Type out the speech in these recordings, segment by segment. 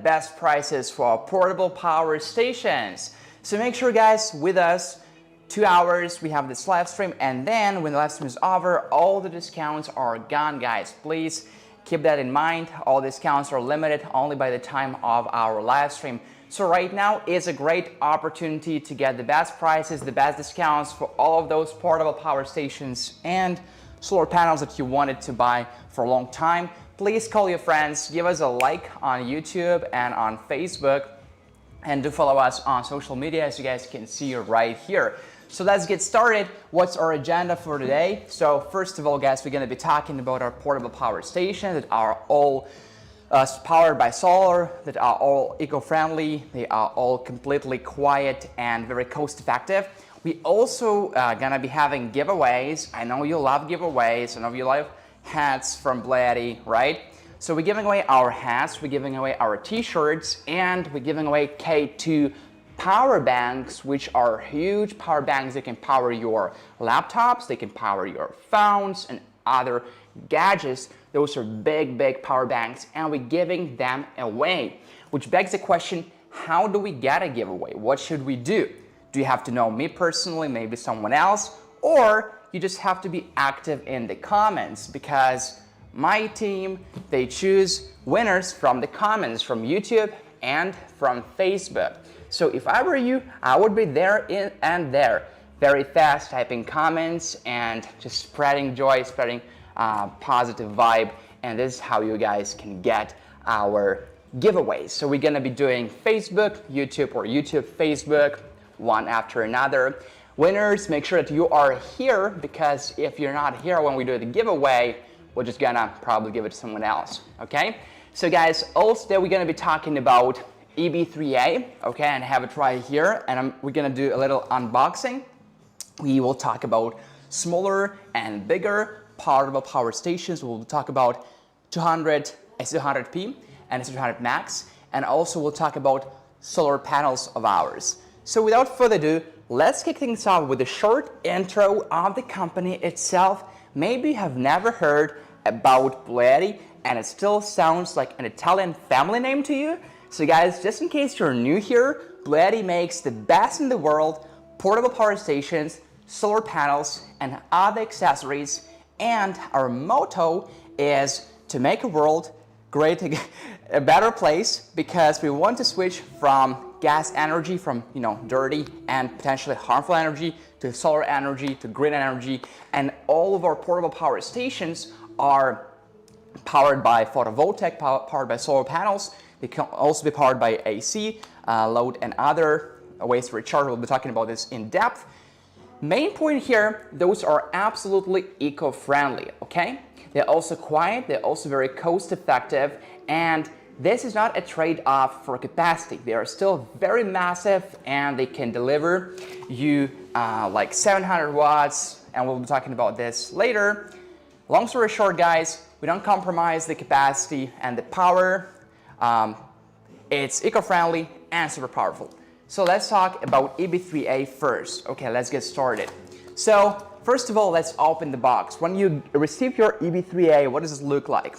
best prices for portable power stations. So make sure guys, with us, 2 hours, we have this live stream, and then when the live stream is over, all the discounts are gone, guys. Please keep that in mind. All discounts are limited only by the time of our live stream. So right now is a great opportunity to get the best prices, the best discounts for all of those portable power stations and solar panels that you wanted to buy for a long time. Please call your friends, give us a like on YouTube and on Facebook, and do follow us on social media, as you guys can see right here. So let's get started. What's our agenda for today? So first of all, guys, we're going to be talking about our portable power stations that are all powered by solar, that are all eco-friendly, they are all completely quiet and very cost-effective. We also gonna be having giveaways. I know you love giveaways. I know you love hats from BLUETTI, right? So we're giving away our hats, we're giving away our t-shirts, and we're giving away K2 power banks, which are huge power banks. They can power your laptops, they can power your phones and other gadgets. Those are big power banks, and we're giving them away, which begs the question, how do we get a giveaway? What should we do? Do you have to know me personally, maybe someone else, or you just have to be active in the comments? Because my team, they choose winners from the comments, from YouTube and from Facebook. So if I were you, I would be there there, very fast, typing comments and just spreading joy, spreading positive vibe. And this is how you guys can get our giveaways. So we're gonna be doing Facebook, YouTube, or YouTube, Facebook, one after another. Winners, make sure that you are here, because if you're not here when we do the giveaway, we're just gonna probably give it to someone else, okay? So guys, also today we're gonna be talking about EB3A, okay, and I have it right here, and we're gonna do a little unboxing. We will talk about smaller and bigger portable power stations. We'll talk about 200 S200P and S200 Max, and also we'll talk about solar panels of ours. So without further ado, let's kick things off with a short intro of the company itself. Maybe you have never heard about BLUETTI, and it still sounds like an Italian family name to you. So guys, just in case you're new here, BLUETTI makes the best in the world portable power stations, solar panels, and other accessories. And our motto is to make a world great, a better place, because we want to switch from gas energy, from dirty and potentially harmful energy, to solar energy, to green energy. And all of our portable power stations are powered by photovoltaic, powered by solar panels. They can also be powered by AC, load, and other ways to recharge. We'll be talking about this in depth. Main point here, those are absolutely eco-friendly, okay? They're also quiet, they're also very cost-effective, and this is not a trade-off for capacity. They are still very massive, and they can deliver you like 700 watts, and we'll be talking about this later. Long story short, guys, we don't compromise the capacity and the power. It's eco-friendly and super powerful. So let's talk about EB3A first. Okay, let's get started. So first of all, let's open the box. When you receive your EB3A, what does it look like?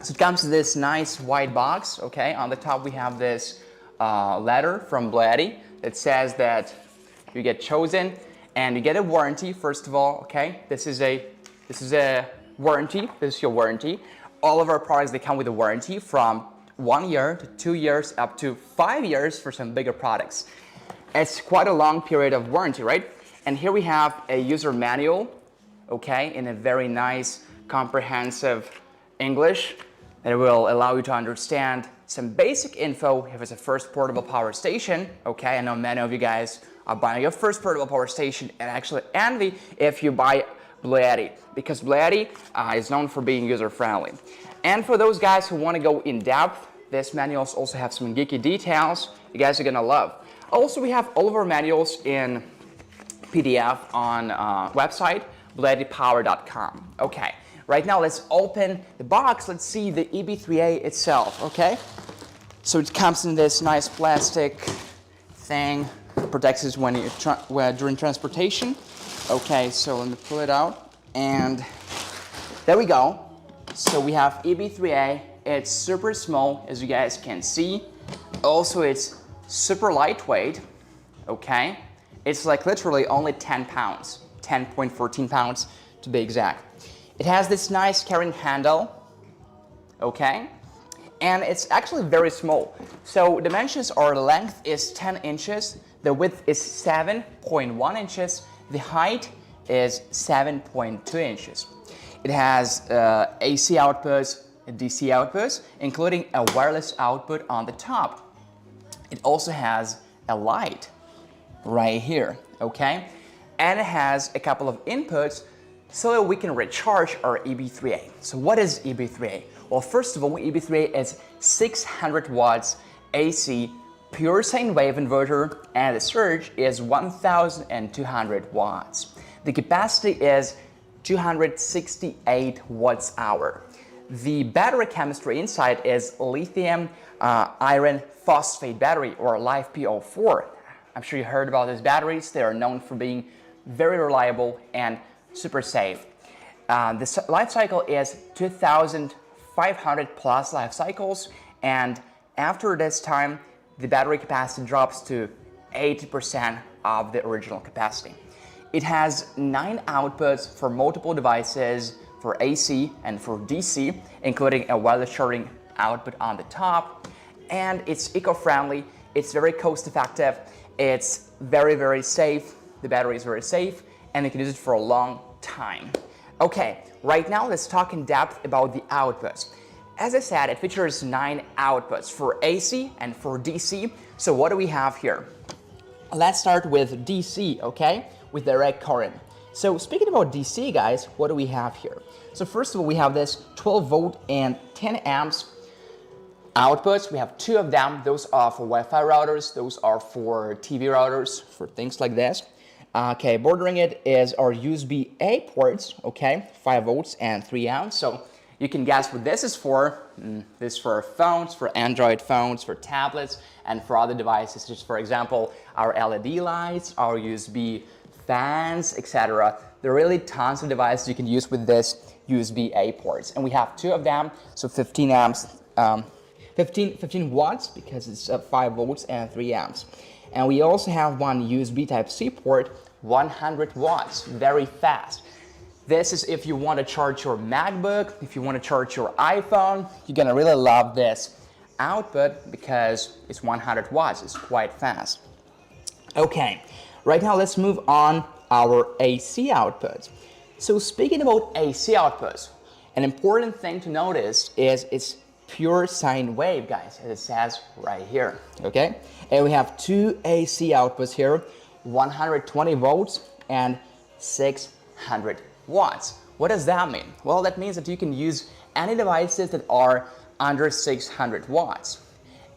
So it comes to this nice white box, okay? On the top we have this letter from BLUETTI that says that you get chosen and you get a warranty, first of all, okay? This is a warranty, this is your warranty. All of our products, they come with a warranty from 1 year to 2 years, up to 5 years for some bigger products. It's quite a long period of warranty, right? And here we have a user manual, okay, in a very nice, comprehensive English that will allow you to understand some basic info if it's a first portable power station, okay? I know many of you guys are buying your first portable power station and actually envy if you buy BLUETTI, because BLUETTI is known for being user-friendly. And for those guys who want to go in depth, this manuals also have some geeky details you guys are gonna love. Also, we have all of our manuals in PDF on website, BLUETTIpower.com. Okay, right now let's open the box. Let's see the EB3A itself, okay? So it comes in this nice plastic thing, protects us when you during transportation. Okay, so let me pull it out, and there we go. So we have EB3A It's super small, as you guys can see. Also, it's super lightweight, okay? It's like literally only 10 pounds, 10.14 pounds to be exact. It has this nice carrying handle, okay? And it's actually very small. So dimensions are: length is 10 inches, the width is 7.1 inches, the height is 7.2 inches. It has AC outputs, DC outputs, including a wireless output on the top. It also has a light right here, okay? And it has a couple of inputs so that we can recharge our EB3A. So what is EB3A? Well, first of all, EB3A is 600 watts AC pure sine wave inverter, and the surge is 1200 watts. The capacity is 268 watts hour. The battery chemistry inside is lithium iron phosphate battery, or LiFePO4. I'm sure you heard about these batteries. They are known for being very reliable and super safe. The life cycle is 2,500 plus life cycles, and after this time, the battery capacity drops to 80% of the original capacity. It has 9 outputs for multiple devices, for AC and for DC, including a wireless charging output on the top. And it's eco-friendly, it's very cost-effective, it's very, very safe, the battery is very safe, and you can use it for a long time. Okay, right now let's talk in depth about the outputs. As I said, it features 9 outputs for AC and for DC. So what do we have here? Let's start with DC, okay? With direct current. So speaking about DC, guys, what do we have here? So first of all, we have this 12 volt and 10 amps outputs. We have 2 of them. Those are for Wi-Fi routers. Those are for TV routers, for things like this. Okay, bordering it is our USB-A ports, okay? 5 volts and 3 amps. So you can guess what this is for. This is for phones, for Android phones, for tablets, and for other devices, just for example, our LED lights, our USB fans, etc. There are really tons of devices you can use with this USB-A ports. And we have 2 of them, so 15 amps, 15 watts, because it's 5 volts and 3 amps. And we also have one USB Type-C port, 100 watts, very fast. This is if you want to charge your MacBook, if you want to charge your iPhone, you're gonna really love this output because it's 100 watts, it's quite fast. Okay, right now let's move on our AC outputs. So speaking about AC outputs, an important thing to notice is it's pure sine wave, guys, as it says right here, okay? And we have 2 AC outputs here, 120 volts and 600 watts. What does that mean? Well, that means that you can use any devices that are under 600 watts.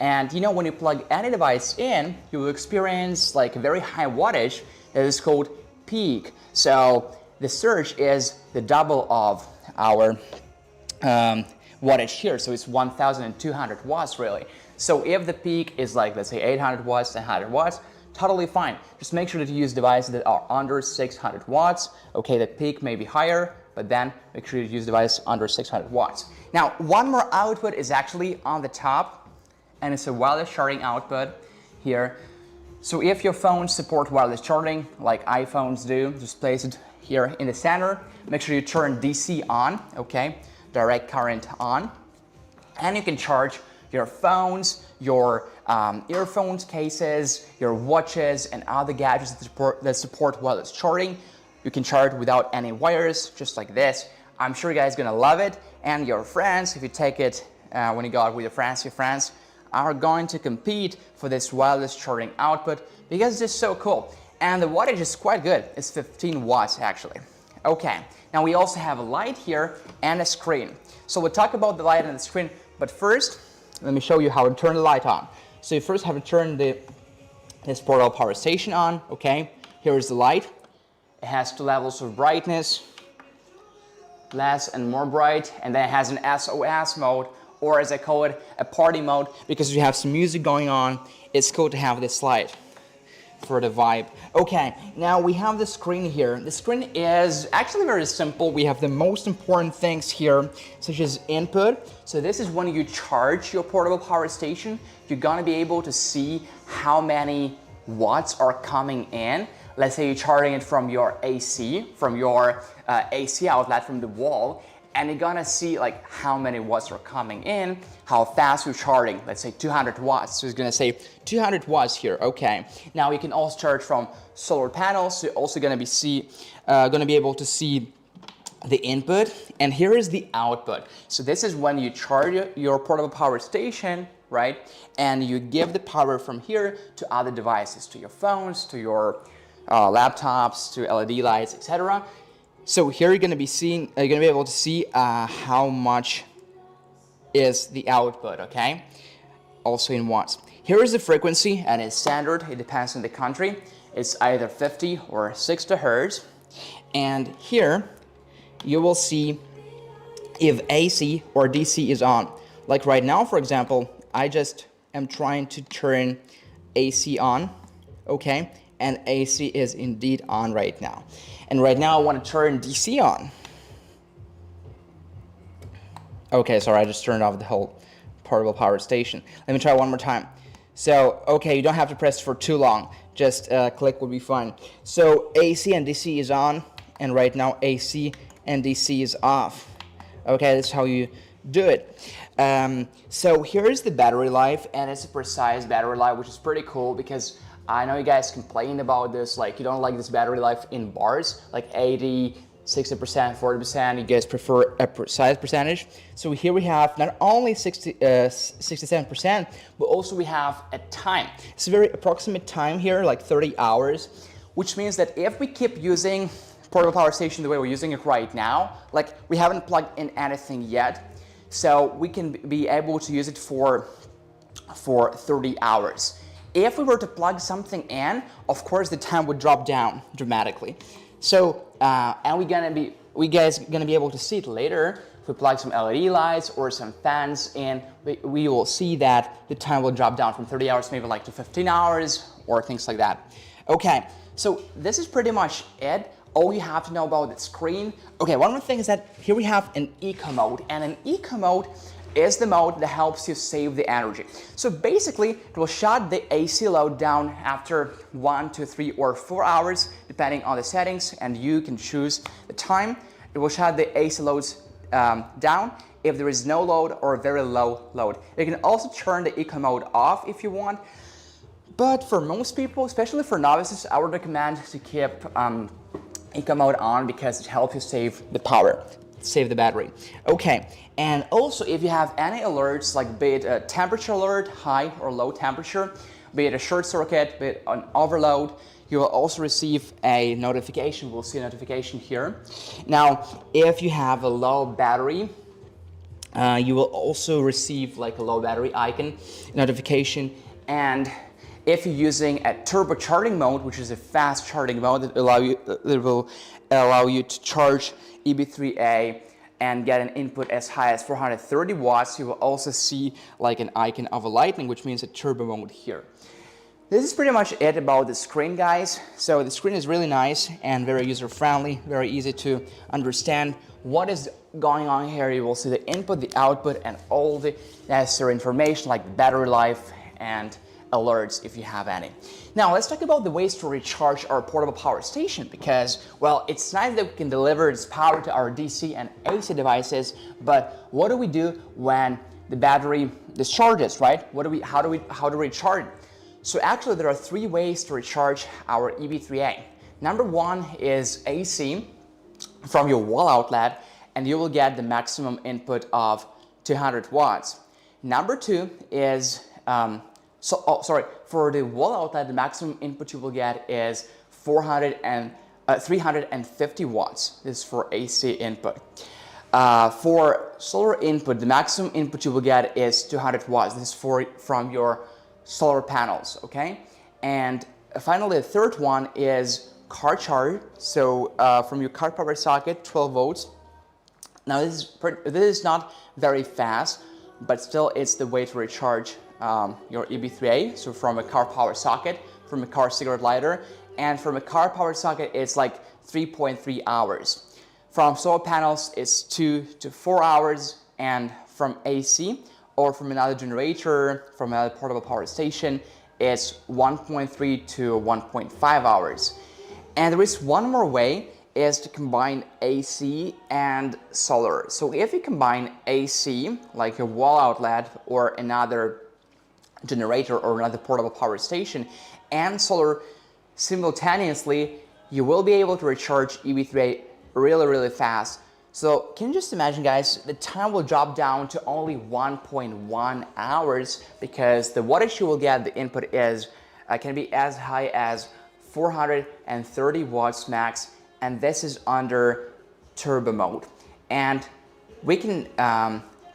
And you know, when you plug any device in, you will experience like a very high wattage that is called peak. So the surge is the double of our wattage here, so it's 1200 watts really. So if the peak is like, let's say 800 watts, 100 watts, totally fine. Just make sure that you use devices that are under 600 watts. Okay, the peak may be higher, but then make sure you use devices under 600 watts. Now, one more output is actually on the top, and it's a wireless charging output here. So if your phones support wireless charging, like iPhones do, just place it here in the center. Make sure you turn DC on, okay? Direct current on. And you can charge your phones, your earphones cases, your watches, and other gadgets that support wireless charging. You can charge without any wires, just like this. I'm sure you guys are gonna love it, and your friends, if you take it when you go out with your friends are going to compete for this wireless charging output because it's just so cool. And the wattage is quite good. It's 15 watts actually. Okay, now we also have a light here and a screen. So we'll talk about the light and the screen, but first, let me show you how to turn the light on. So you first have to turn this portable power station on, okay? Here is the light. It has 2 levels of brightness, less and more bright, and then it has an SOS mode, or as I call it, a party mode, because you have some music going on, it's cool to have this light. for the vibe. Okay, now we have the screen here. The screen is actually very simple. We have the most important things here, such as input. So this is when you charge your portable power station. You're gonna be able to see how many watts are coming in. Let's say you're charging it from your AC, from your AC outlet from the wall, and you're gonna see like how many watts are coming in, how fast you're charging. Let's say 200 watts. So it's gonna say 200 watts here. Okay. Now you can also charge from solar panels. So you're also gonna be able to see the input, and here is the output. So this is when you charge your portable power station, right? And you give the power from here to other devices, to your phones, to your laptops, to LED lights, etc. So here you're going to be able to see how much is the output, okay? Also in watts. Here is the frequency, and it's standard. It depends on the country. It's either 50 or 60 hertz. And here you will see if AC or DC is on. Like right now, for example, I just am trying to turn AC on, okay? And AC is indeed on right now. And right now I want to turn DC on. Okay, sorry, I just turned off the whole portable power station. Let me try one more time. So, okay, you don't have to press for too long. Just click will be fine. So AC and DC is on, and right now AC and DC is off. Okay, that's how you do it. So here's the battery life, and it's a precise battery life, which is pretty cool because I know you guys complained about this, like you don't like this battery life in bars, like 80, 60%, 40%, you guys prefer a precise percentage. So here we have not only 67%, but also we have a time. It's a very approximate time here, like 30 hours, which means that if we keep using portable power station the way we're using it right now, like we haven't plugged in anything yet, so we can be able to use it for 30 hours. If we were to plug something in, of course the time would drop down dramatically. So, and we guys gonna be able to see it later. If we plug some LED lights or some fans in, we will see that the time will drop down from 30 hours maybe like to 15 hours or things like that. Okay, so this is pretty much it. All you have to know about the screen. Okay, one more thing is that here we have an eco mode, and an eco mode is the mode that helps you save the energy. So basically, it will shut the AC load down after 1 to 3 or 4 hours, depending on the settings, and you can choose the time. It will shut the AC loads down if there is no load or very low load. You can also turn the eco mode off if you want, but for most people, especially for novices, I would recommend to keep eco mode on because it helps you save the power, save the battery. Okay, and also if you have any alerts, like be it a temperature alert, high or low temperature, be it a short circuit, be it an overload, you will also receive a notification. We'll see a notification here. Now, if you have a low battery, you will also receive like a low battery icon notification. And if you're using a turbocharging mode, which is a fast charging mode that will allow you to charge EB3A and get an input as high as 430 watts, you will also see like an icon of a lightning, which means a turbo mode here. This is pretty much it about the screen, guys. So the screen is really nice and very user-friendly, very easy to understand what is going on here. You will see the input, the output, and all the necessary information like battery life and alerts if you have any. Now let's talk about the ways to recharge our portable power station, because, well, it's nice that we can deliver this power to our DC and AC devices, but what do we do when the battery discharges, right? How do we recharge it? So actually there are 3 ways to recharge our EB3A. Number 1 is AC from your wall outlet, and you will get the maximum input of 200 watts. Number 2 is for the wall outlet, the maximum input you will get is 350 watts. This is for AC input. For solar input, the maximum input you will get is 200 watts. This is from your solar panels, okay? And finally, the third one is car charge. So from your car power socket, 12 volts. Now this is not very fast, but still it's the way to recharge your EB3A. So from a car power socket, from a car cigarette lighter, and from a car power socket it's like 3.3 hours. From solar panels it's 2 to 4 hours, and from AC or from another generator, from another portable power station, it's 1.3 to 1.5 hours. And there is one more way, is to combine AC and solar. So if you combine AC, like a wall outlet or another generator or another portable power station, and solar simultaneously, you will be able to recharge EB3A really fast. So can you just imagine, guys, the time will drop down to only 1.1 hours, because the wattage you will get, the input is can be as high as 430 watts max, and this is under turbo mode. And we can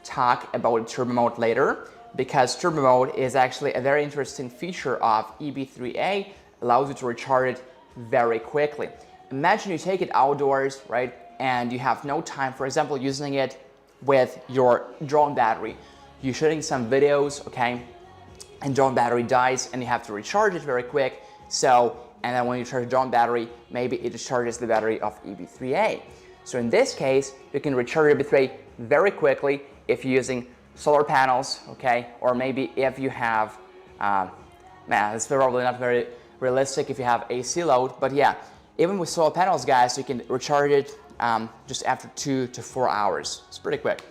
talk about turbo mode later, because turbo mode is actually a very interesting feature of EB3A, allows you to recharge it very quickly. Imagine you take it outdoors, right, and you have no time, for example, using it with your drone battery. You're shooting some videos, okay, and drone battery dies and you have to recharge it very quick. So, and then when you charge the drone battery, maybe it discharges the battery of EB3A. So in this case, you can recharge EB3A very quickly if you're using solar panels, okay, or maybe if you have, it's probably not very realistic if you have AC load, but yeah, even with solar panels, guys, you can recharge it just after 2 to 4 hours. It's pretty quick.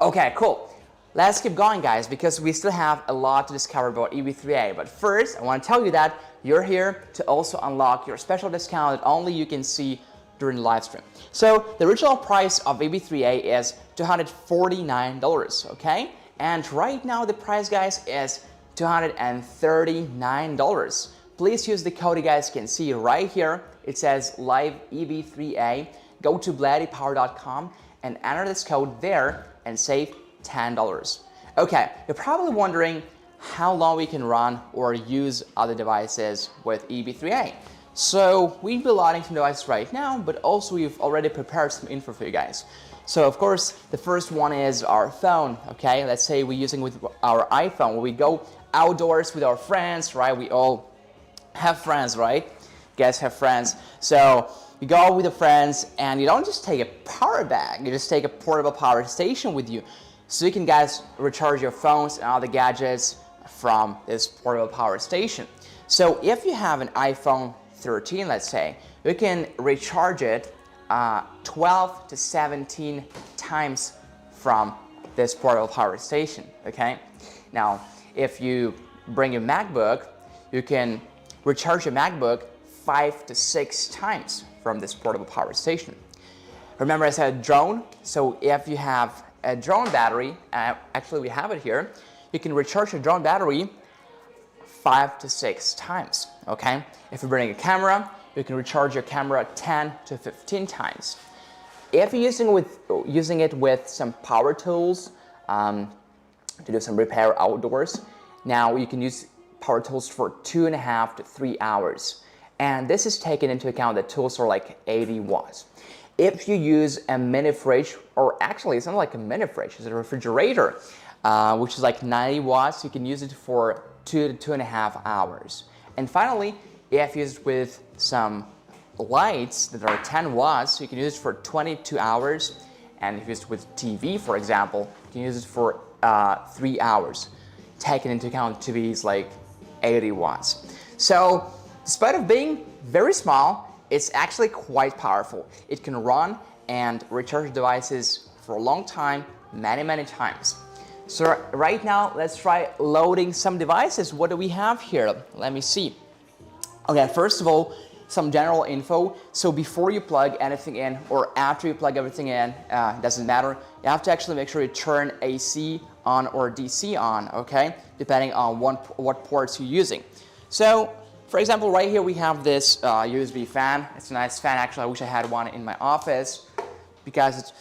Okay, cool. Let's keep going, guys, because we still have a lot to discover about EB3A. But first, I want to tell you that you're here to also unlock your special discount that only you can see during the live stream. So the original price of EB3A is $249, okay? And right now the price, guys, is $239. Please use the code you guys can see right here. It says live EB3A. Go to BLUETTIPower.com and enter this code there and save $10. Okay, you're probably wondering how long we can run or use other devices with EB3A. So we'll be loading some devices right now, but also we've already prepared some info for you guys. So of course, the first one is our phone, okay? Let's say we're using with our iPhone. When we go outdoors with our friends, right? We all have friends, right? You guys have friends. So you go with your friends and you don't just take a power bank, you just take a portable power station with you. So you can, guys, recharge your phones and other gadgets from this portable power station. So if you have an iPhone 13, let's say, you can recharge it 12 to 17 times from this portable power station, okay? Now, if you bring your MacBook, you can recharge your MacBook 5 to 6 times from this portable power station. Remember I said drone, so if you have a drone battery, actually we have it here, you can recharge your drone battery 5 to 6 times, okay? If you bring a camera, you can recharge your camera 10 to 15 times. If you're using it with some power tools to do some repair outdoors, now you can use power tools for 2.5 to 3 hours. And this is taken into account that tools are like 80 watts. If you use a mini fridge, or actually it's not like a mini fridge, it's a refrigerator, which is like 90 watts, you can use it for 2 to 2.5 hours. And finally, if you use it with some lights that are 10 watts, you can use it for 22 hours. And if you use it with TV, for example, you can use it for 3 hours. Taking into account TV is like 80 watts. So despite of being very small, it's actually quite powerful. It can run and recharge devices for a long time, many times. So right now, let's try loading some devices. What do we have here? Let me see. Okay, first of all, some general info. So before you plug anything in or after you plug everything in, doesn't matter. You have to actually make sure you turn AC on or DC on, okay? Depending on what ports you're using. So, for example, right here we have this USB fan. It's a nice fan, actually. I wish I had one in my office because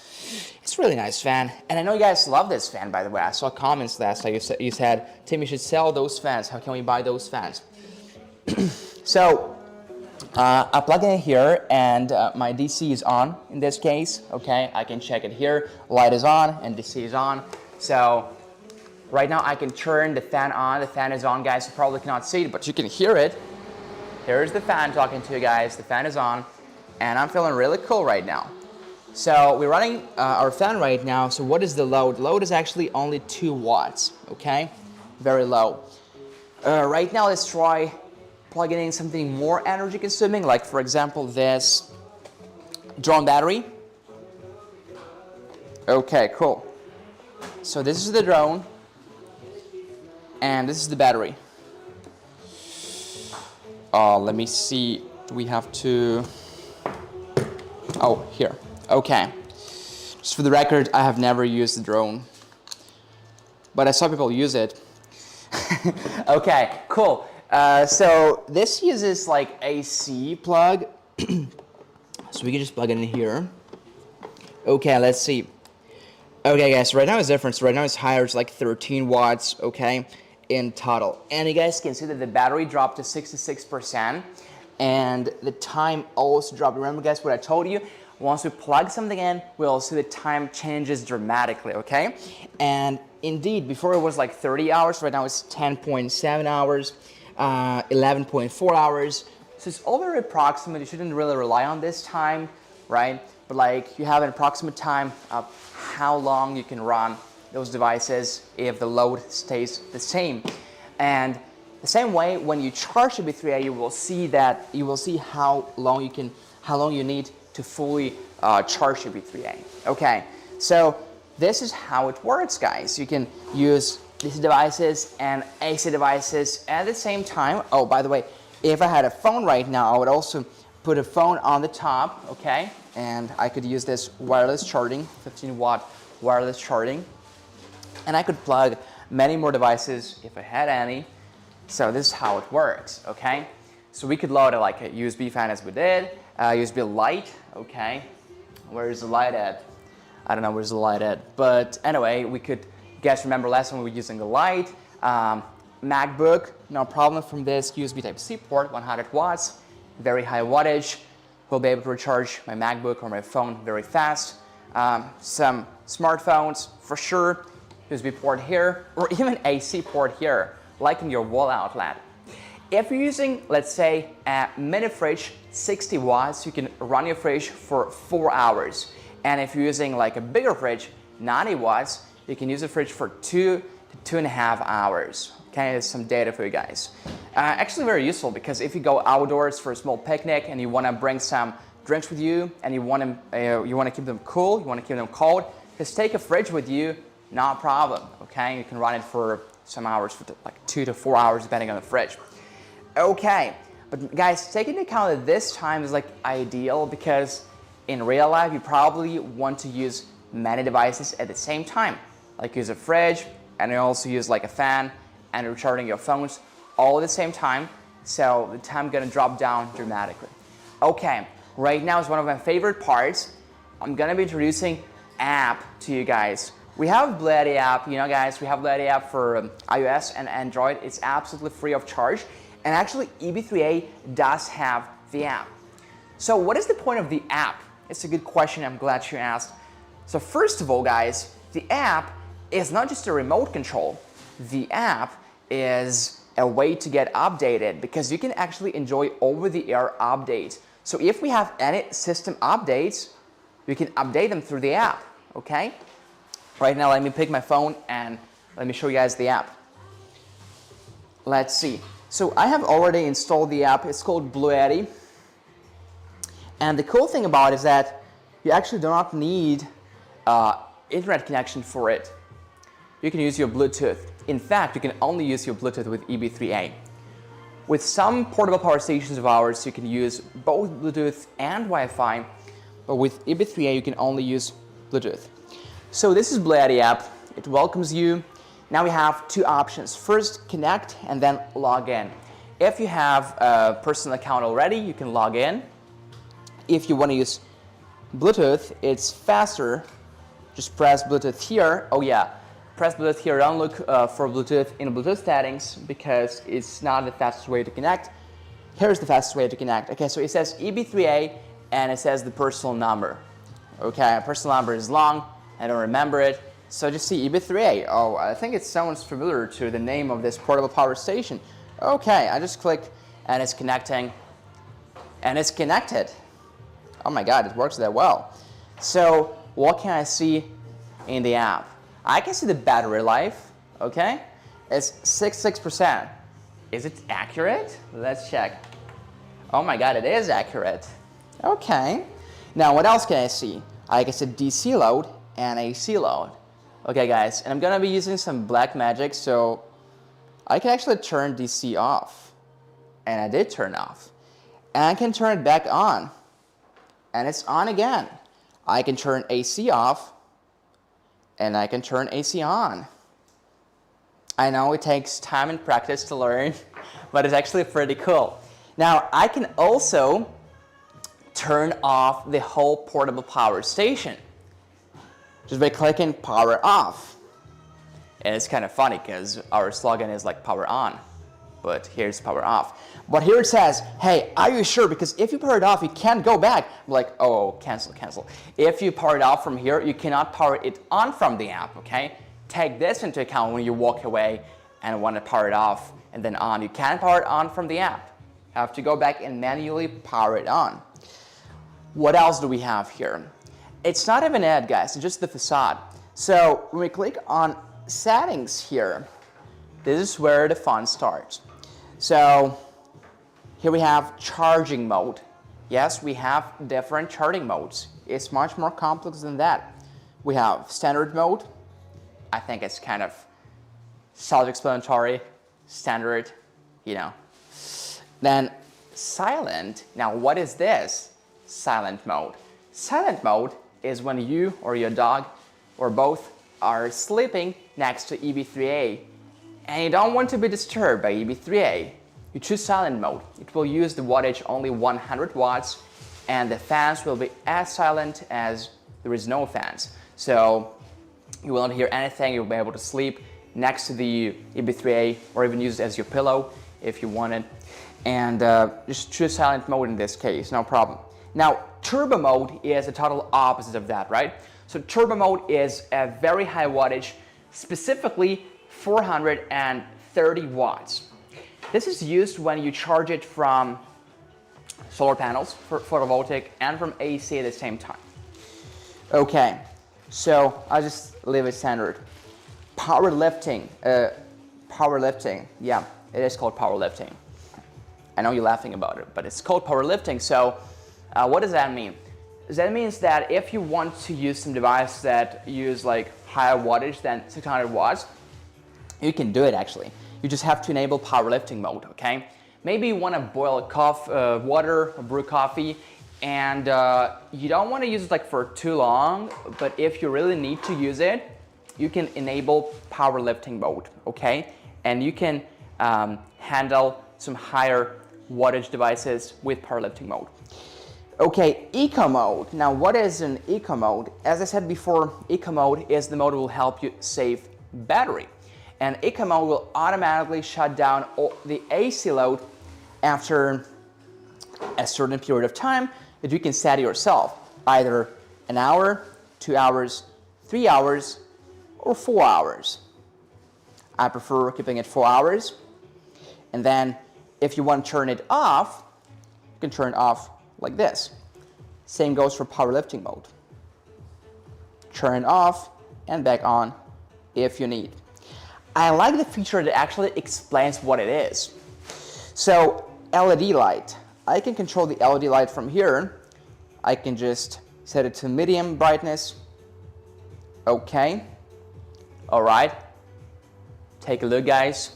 it's a really nice fan. And I know you guys love this fan, by the way. I saw comments last night. You said, Tim, you should sell those fans. How can we buy those fans? So, I plug in here and my DC is on in this case, okay? I can check it here. Light is on and DC is on. So, right now I can turn the fan on. The fan is on, guys. You probably cannot see it, but you can hear it. Here's the fan talking to you guys. The fan is on, and I'm feeling really cool right now. So we're running our fan right now. So what is the load? Load is actually only 2 watts, okay? Very low. Right now, let's try plugging in something more energy consuming, like for example, this drone battery. Okay, cool. So this is the drone, and this is the battery. Let me see, we have to, oh, here. Okay, just for the record, I have never used the drone, but I saw people use it. Okay, cool. So this uses like AC plug, so we can just plug it in here. Okay, let's see. Okay, guys, right now it's different. So right now it's higher, it's like 13 watts, okay, in total. And you guys can see that the battery dropped to 66%, and the time also dropped. Remember, guys, what I told you? Once we plug something in, we'll see the time changes dramatically, okay? And indeed, before it was like 30 hours, right now it's 10.7 hours, 11.4 hours. So it's all very approximate. You shouldn't really rely on this time, right? But like you have an approximate time of how long you can run those devices if the load stays the same. And the same way, when you charge EB3A, you will see how long you need to fully charge EB3A. Okay, so this is how it works, guys. You can use these devices and AC devices at the same time. Oh, by the way, if I had a phone right now, I would also put a phone on the top, okay? And I could use this wireless charging, 15-watt wireless charging. And I could plug many more devices if I had any. So this is how it works, okay? So we could load like a USB fan as we did, USB light, okay? Where's the light at? I don't know where's the light at. But anyway, we could, guys remember last time we were using the light. MacBook, no problem from this USB Type-C port, 100 watts, very high wattage. Will be able to recharge my MacBook or my phone very fast. Some smartphones, for sure, USB port here, or even AC port here, like in your wall outlet. If you're using, let's say, a mini fridge, 60 watts, you can run your fridge for 4 hours. And if you're using like a bigger fridge, 90 watts, you can use the fridge for 2 to 2.5 hours. Okay, there's some data for you guys. Actually very useful, because if you go outdoors for a small picnic and you want to bring some drinks with you and you want to keep them cool, you want to keep them cold, just take a fridge with you, not a problem. Okay, you can run it for some hours, for like 2 to 4 hours depending on the fridge. Okay, but guys, take into account that this time is like ideal, because in real life you probably want to use many devices at the same time, like use a fridge, and you also use like a fan and recharging your phones all at the same time, so the time gonna drop down dramatically. Okay, right now is one of my favorite parts. I'm gonna be introducing app to you guys. We have BLUETTI app, you know guys, we have BLUETTI app for iOS and Android. It's absolutely free of charge, and actually EB3A does have the app. So what is the point of the app? It's a good question, I'm glad you asked. So first of all, guys, the app is not just a remote control. The app is a way to get updated, because you can actually enjoy over-the-air updates. So if we have any system updates, you can update them through the app, okay? Right now, let me pick my phone and let me show you guys the app. Let's see. So I have already installed the app. It's called BLUETTI. And the cool thing about it is that you actually do not need internet connection for it. You can use your Bluetooth. In fact, you can only use your Bluetooth with EB3A. With some portable power stations of ours, you can use both Bluetooth and Wi-Fi, but with EB3A, you can only use Bluetooth. So this is BLUETTI app. It welcomes you. Now we have two options. First, connect and then log in. If you have a personal account already, you can log in. If you want to use Bluetooth, it's faster. Just press Bluetooth here. Oh yeah, press Bluetooth here. Don't look for Bluetooth in Bluetooth settings, because it's not the fastest way to connect. Here's the fastest way to connect. Okay, so it says EB3A and it says the personal number. Okay, personal number is long. I don't remember it. So just see EB3A. Oh, I think it sounds familiar to the name of this portable power station. Okay, I just click and it's connecting. and it's connected. Oh my God, it works that well. So what can I see in the app? I can see the battery life, okay? It's 66%. Is it accurate? Let's check. Oh my God, it is accurate. Okay. Now what else can I see? I can see DC load and AC load. Okay guys, and I'm gonna be using some black magic, so I can actually turn DC off. And I did turn off. And I can turn it back on. And it's on again. I can turn AC off. And I can turn AC on. I know it takes time and practice to learn, but it's actually pretty cool. Now, I can also turn off the whole portable power station just by clicking power off. And it's kind of funny because our slogan is like power on, but here's power off. But here it says, hey, are you sure? Because if you power it off, you can't go back. I'm like, oh, cancel, cancel. If you power it off from here, you cannot power it on from the app, okay? Take this into account when you walk away and want to power it off and then on. You can't power it on from the app. You have to go back and manually power it on. What else do we have here? It's not even an ad, guys, it's just the facade. So when we click on settings here, this is where the fun starts. So here we have charging mode. Yes, we have different charging modes. It's much more complex than that. We have standard mode. I think it's kind of self-explanatory, standard, you know. Then silent. Now what is this? Silent mode. Silent mode is when you or your dog or both are sleeping next to EB3A and you don't want to be disturbed by EB3A. You choose silent mode. It will use the wattage only 100 watts and the fans will be as silent as there is no fans. So you will not hear anything. You'll be able to sleep next to the EB3A or even use it as your pillow if you want it. And just choose silent mode in this case, no problem. Now, turbo mode is the total opposite of that, right? So turbo mode is a very high wattage, specifically 430 watts. This is used when you charge it from solar panels, for photovoltaic, and from AC at the same time. Okay, so I'll just leave it standard. Powerlifting, yeah, it is called powerlifting. I know you're laughing about it, but it's called powerlifting. So what does that mean? That means that if you want to use some device that use like higher wattage than 600 watts, you can do it actually. You just have to enable powerlifting mode, okay? Maybe you want to boil water or brew coffee and you don't want to use it like for too long, but if you really need to use it, you can enable powerlifting mode, okay? And you can handle some higher wattage devices with powerlifting mode. Okay, eco mode. Now what is an eco mode? As I said before, eco mode is the mode that will help you save battery. And eco mode will automatically shut down the AC load after a certain period of time that you can set yourself, either an hour, 2 hours, 3 hours, or 4 hours. I prefer keeping it 4 hours. And then if you want to turn it off, you can turn it off like this. Same goes for powerlifting mode. Turn it off and back on if you need. I like the feature that actually explains what it is. So LED light. I can control the LED light from here. I can just set it to medium brightness. Okay. All right. Take a look, guys.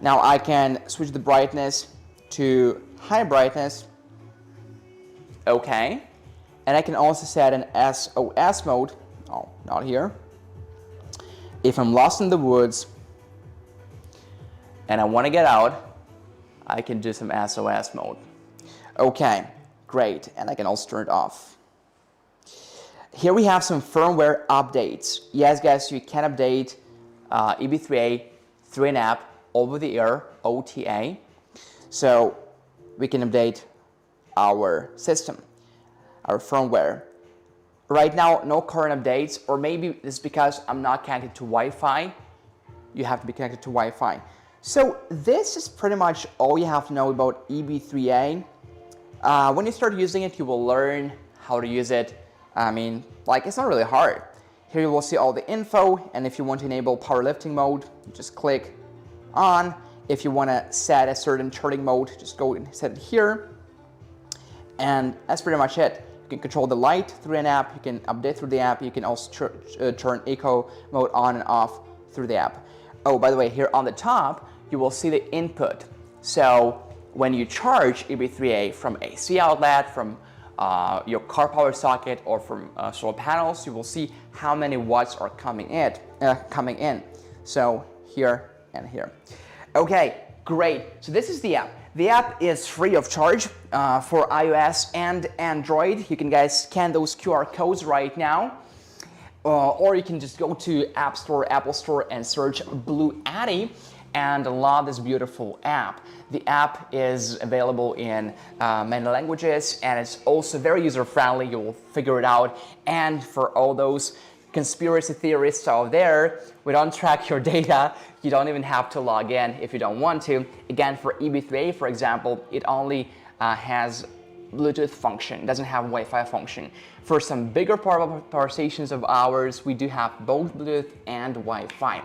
Now I can switch the brightness to high brightness. Okay. And I can also set an SOS mode. Oh, not here. If I'm lost in the woods and I want to get out, I can do some SOS mode. Okay, great. And I can also turn it off. Here we have some firmware updates. Yes, guys, you can update EB3A through an app over the air, OTA. So we can update our system, our firmware. Right now, no current updates, or maybe it's because I'm not connected to Wi-Fi. You have to be connected to Wi-Fi. So this is pretty much all you have to know about EB3A. When you start using it, you will learn how to use it. I mean, like, it's not really hard. Here you will see all the info, and if you want to enable powerlifting mode, you just click on. If you want to set a certain charting mode, just go and set it here. And that's pretty much it. You can control the light through an app, you can update through the app, you can also turn eco mode on and off through the app. Oh, by the way, here on the top, you will see the input. So when you charge EB3A from AC outlet, from your car power socket, or from solar panels, you will see how many watts are coming in. So here and here. Okay, great. So this is the app. The app is free of charge for iOS and Android. You can guys scan those QR codes right now. Or you can just go to App Store, Apple Store, and search BLUETTI and download this beautiful app. The app is available in many languages, and it's also very user-friendly. You will figure it out. And for all those conspiracy theorists out there, we don't track your data. You don't even have to log in if you don't want to. Again, for EB3A, for example, it only has Bluetooth function. It doesn't have Wi-Fi function. For some bigger power stations of ours, we do have both Bluetooth and Wi-Fi.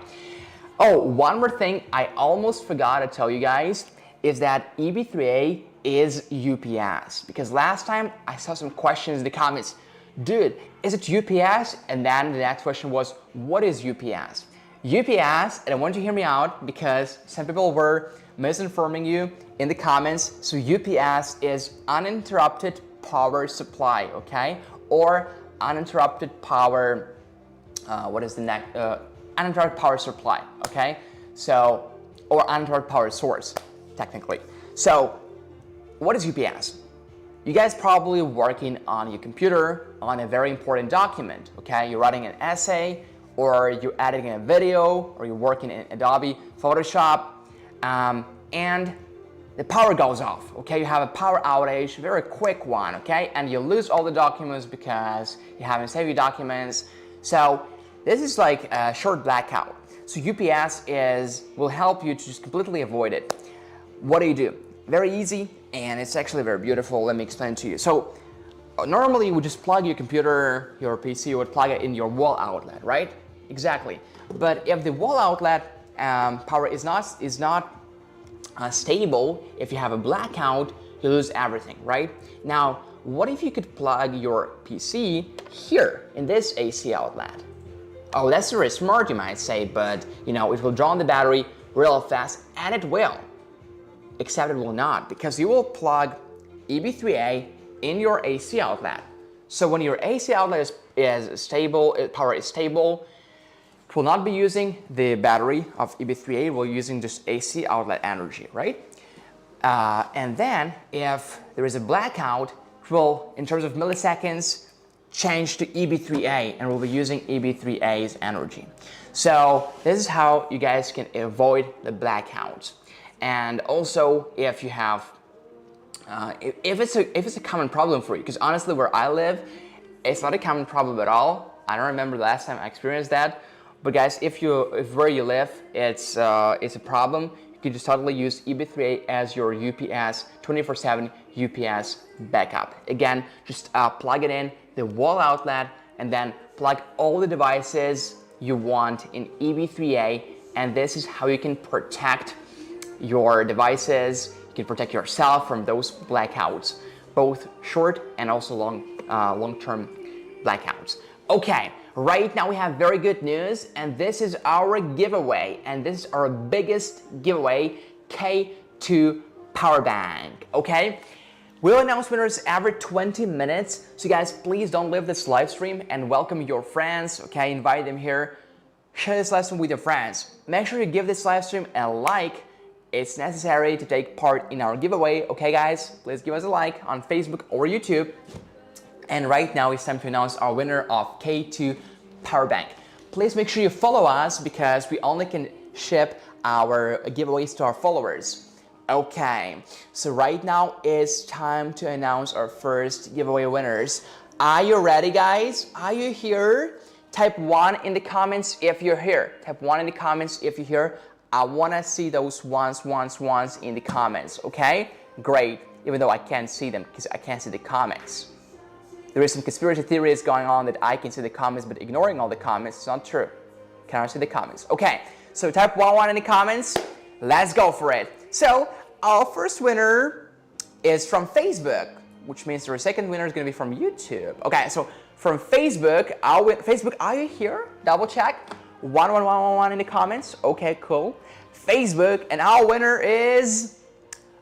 Oh, one more thing I almost forgot to tell you guys is that EB3A is UPS. Because last time I saw some questions in the comments, dude, is it UPS? And then the next question was, what is UPS? UPS, and I want you to hear me out because some people were misinforming you in the comments. So UPS is uninterrupted power supply, okay? Or uninterrupted power, uninterrupted power supply, okay? So, or uninterrupted power source, technically. So, what is UPS? You guys probably working on your computer on a very important document, okay? You're writing an essay, or you're editing a video, or you're working in Adobe Photoshop, and the power goes off, okay? You have a power outage, very quick one, okay? And you lose all the documents because you haven't saved your documents. So this is like a short blackout. So UPS will help you to just completely avoid it. What do? Very easy, and it's actually very beautiful. Let me explain to you. So normally you would just plug your computer, your PC, you would plug it in your wall outlet, right? Exactly. But if the wall outlet power is not stable, if you have a blackout, you lose everything, right? Now, what if you could plug your PC here in this AC outlet? Oh, that's very smart, you might say, but you know, it will draw on the battery real fast, and it will. Except it will not, because you will plug EB3A in your AC outlet. So when your AC outlet is stable, power is stable, it will not be using the battery of EB3A, we're using just AC outlet energy, right? And then if there is a blackout, it will, in terms of milliseconds, change to EB3A, and we'll be using EB3A's energy. So this is how you guys can avoid the blackouts. And also, if you have, if it's a common problem for you, because honestly, where I live, it's not a common problem at all. I don't remember the last time I experienced that. But guys, if where you live, it's a problem, you can just totally use EB3A as your UPS 24/7 UPS backup. Again, just plug it in the wall outlet, and then plug all the devices you want in EB3A, and this is how you can protect your devices. You can protect yourself from those blackouts, both short and also long-term blackouts. Okay, right now we have very good news, and this is our giveaway, and this is our biggest giveaway, K2 power bank, okay? We'll announce winners every 20 minutes, so guys, please don't leave this live stream, and welcome your friends, okay? Invite them here, share this live stream with your friends. Make sure you give this live stream a like. It's necessary to take part in our giveaway, okay guys? Please give us a like on Facebook or YouTube. And right now it's time to announce our winner of K2 power bank. Please make sure you follow us, because we only can ship our giveaways to our followers. Okay, so right now it's time to announce our first giveaway winners. Are you ready, guys? Are you here? Type 1 in the comments if you're here. Type 1 in the comments if you're here. I want to see those ones in the comments, okay? Great, even though I can't see them because I can't see the comments. There is some conspiracy theories going on that I can see the comments, but ignoring all the comments is not true. Cannot see the comments. Okay, so type 11 in the comments. Let's go for it. So our first winner is from Facebook, which means our second winner is going to be from YouTube. Okay, so from Facebook, Facebook, are you here? Double check. 11111 in the comments. Okay, cool. Facebook, and our winner is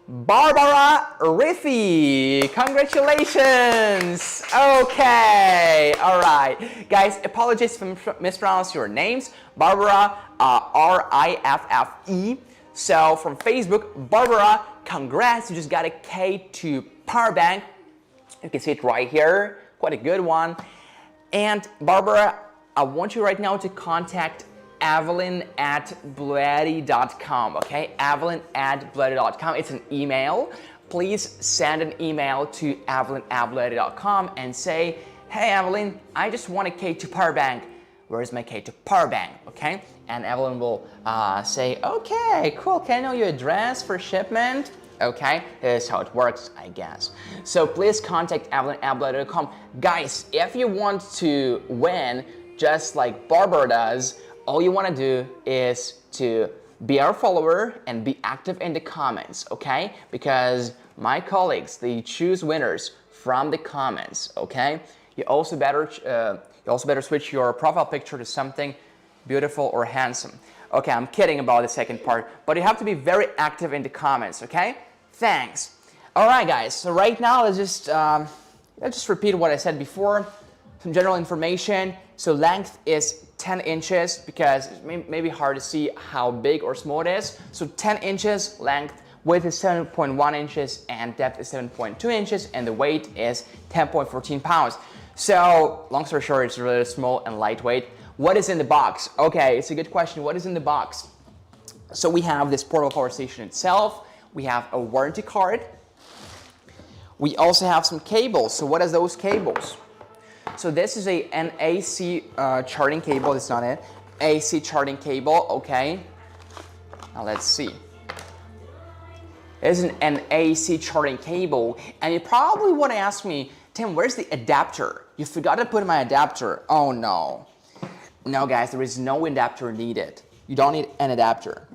Barbara Riffy. Congratulations. Okay, all right. Guys, apologies if I mispronounced your names. Barbara, R-I-F-F-E. So from Facebook, Barbara, congrats. You just got a K2 power bank. You can see it right here. Quite a good one. And Barbara, I want you right now to contact Evelyn at BLUETTI.com, okay? Evelyn at BLUETTI.com. It's an email. Please send an email to Evelyn at BLUETTI.com and say, hey Evelyn, I just want a K2 power bank. Where's my K2 power bank, okay? And Evelyn will say, okay, cool, can I know your address for shipment? Okay, this is how it works, I guess. So please contact Evelyn at BLUETTI.com. Guys, if you want to win just like Barbara does, all you want to do is to be our follower and be active in the comments, okay? Because my colleagues, they choose winners from the comments, okay? You also better switch your profile picture to something beautiful or handsome. Okay, I'm kidding about the second part, but you have to be very active in the comments, okay? Thanks. All right, guys. So right now, let's just repeat what I said before. Some general information. So length is 10 inches because it may be hard to see how big or small it is. So 10 inches length, width is 7.1 inches, and depth is 7.2 inches, and the weight is 10.14 pounds. So long story short, it's really small and lightweight. What is in the box? Okay, it's a good question. What is in the box? So we have this portable power station itself. We have a warranty card. We also have some cables. So what are those cables? So this is an AC charging cable. It's not it. AC charging cable. Okay. Now let's see. It's an AC charging cable, and you probably want to ask me, Tim, where's the adapter? You forgot to put my adapter. Oh no. No, guys, there is no adapter needed. You don't need an adapter.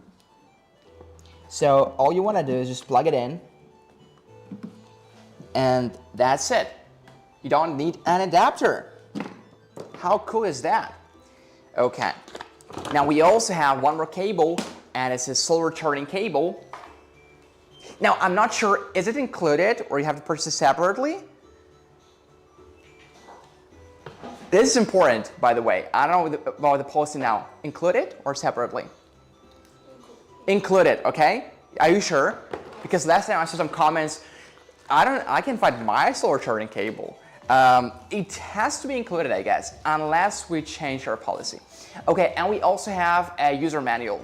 So all you want to do is just plug it in, and that's it. You don't need an adapter. How cool is that? Okay. Now we also have one more cable, and it's a solar charging cable. Now I'm not sure, is it included or you have to purchase it separately? This is important, by the way. I don't know about the policy now. Included or separately? Included, okay? Are you sure? Because last time I saw some comments, I can find my solar charging cable. It has to be included, I guess, unless we change our policy. Okay, and we also have a user manual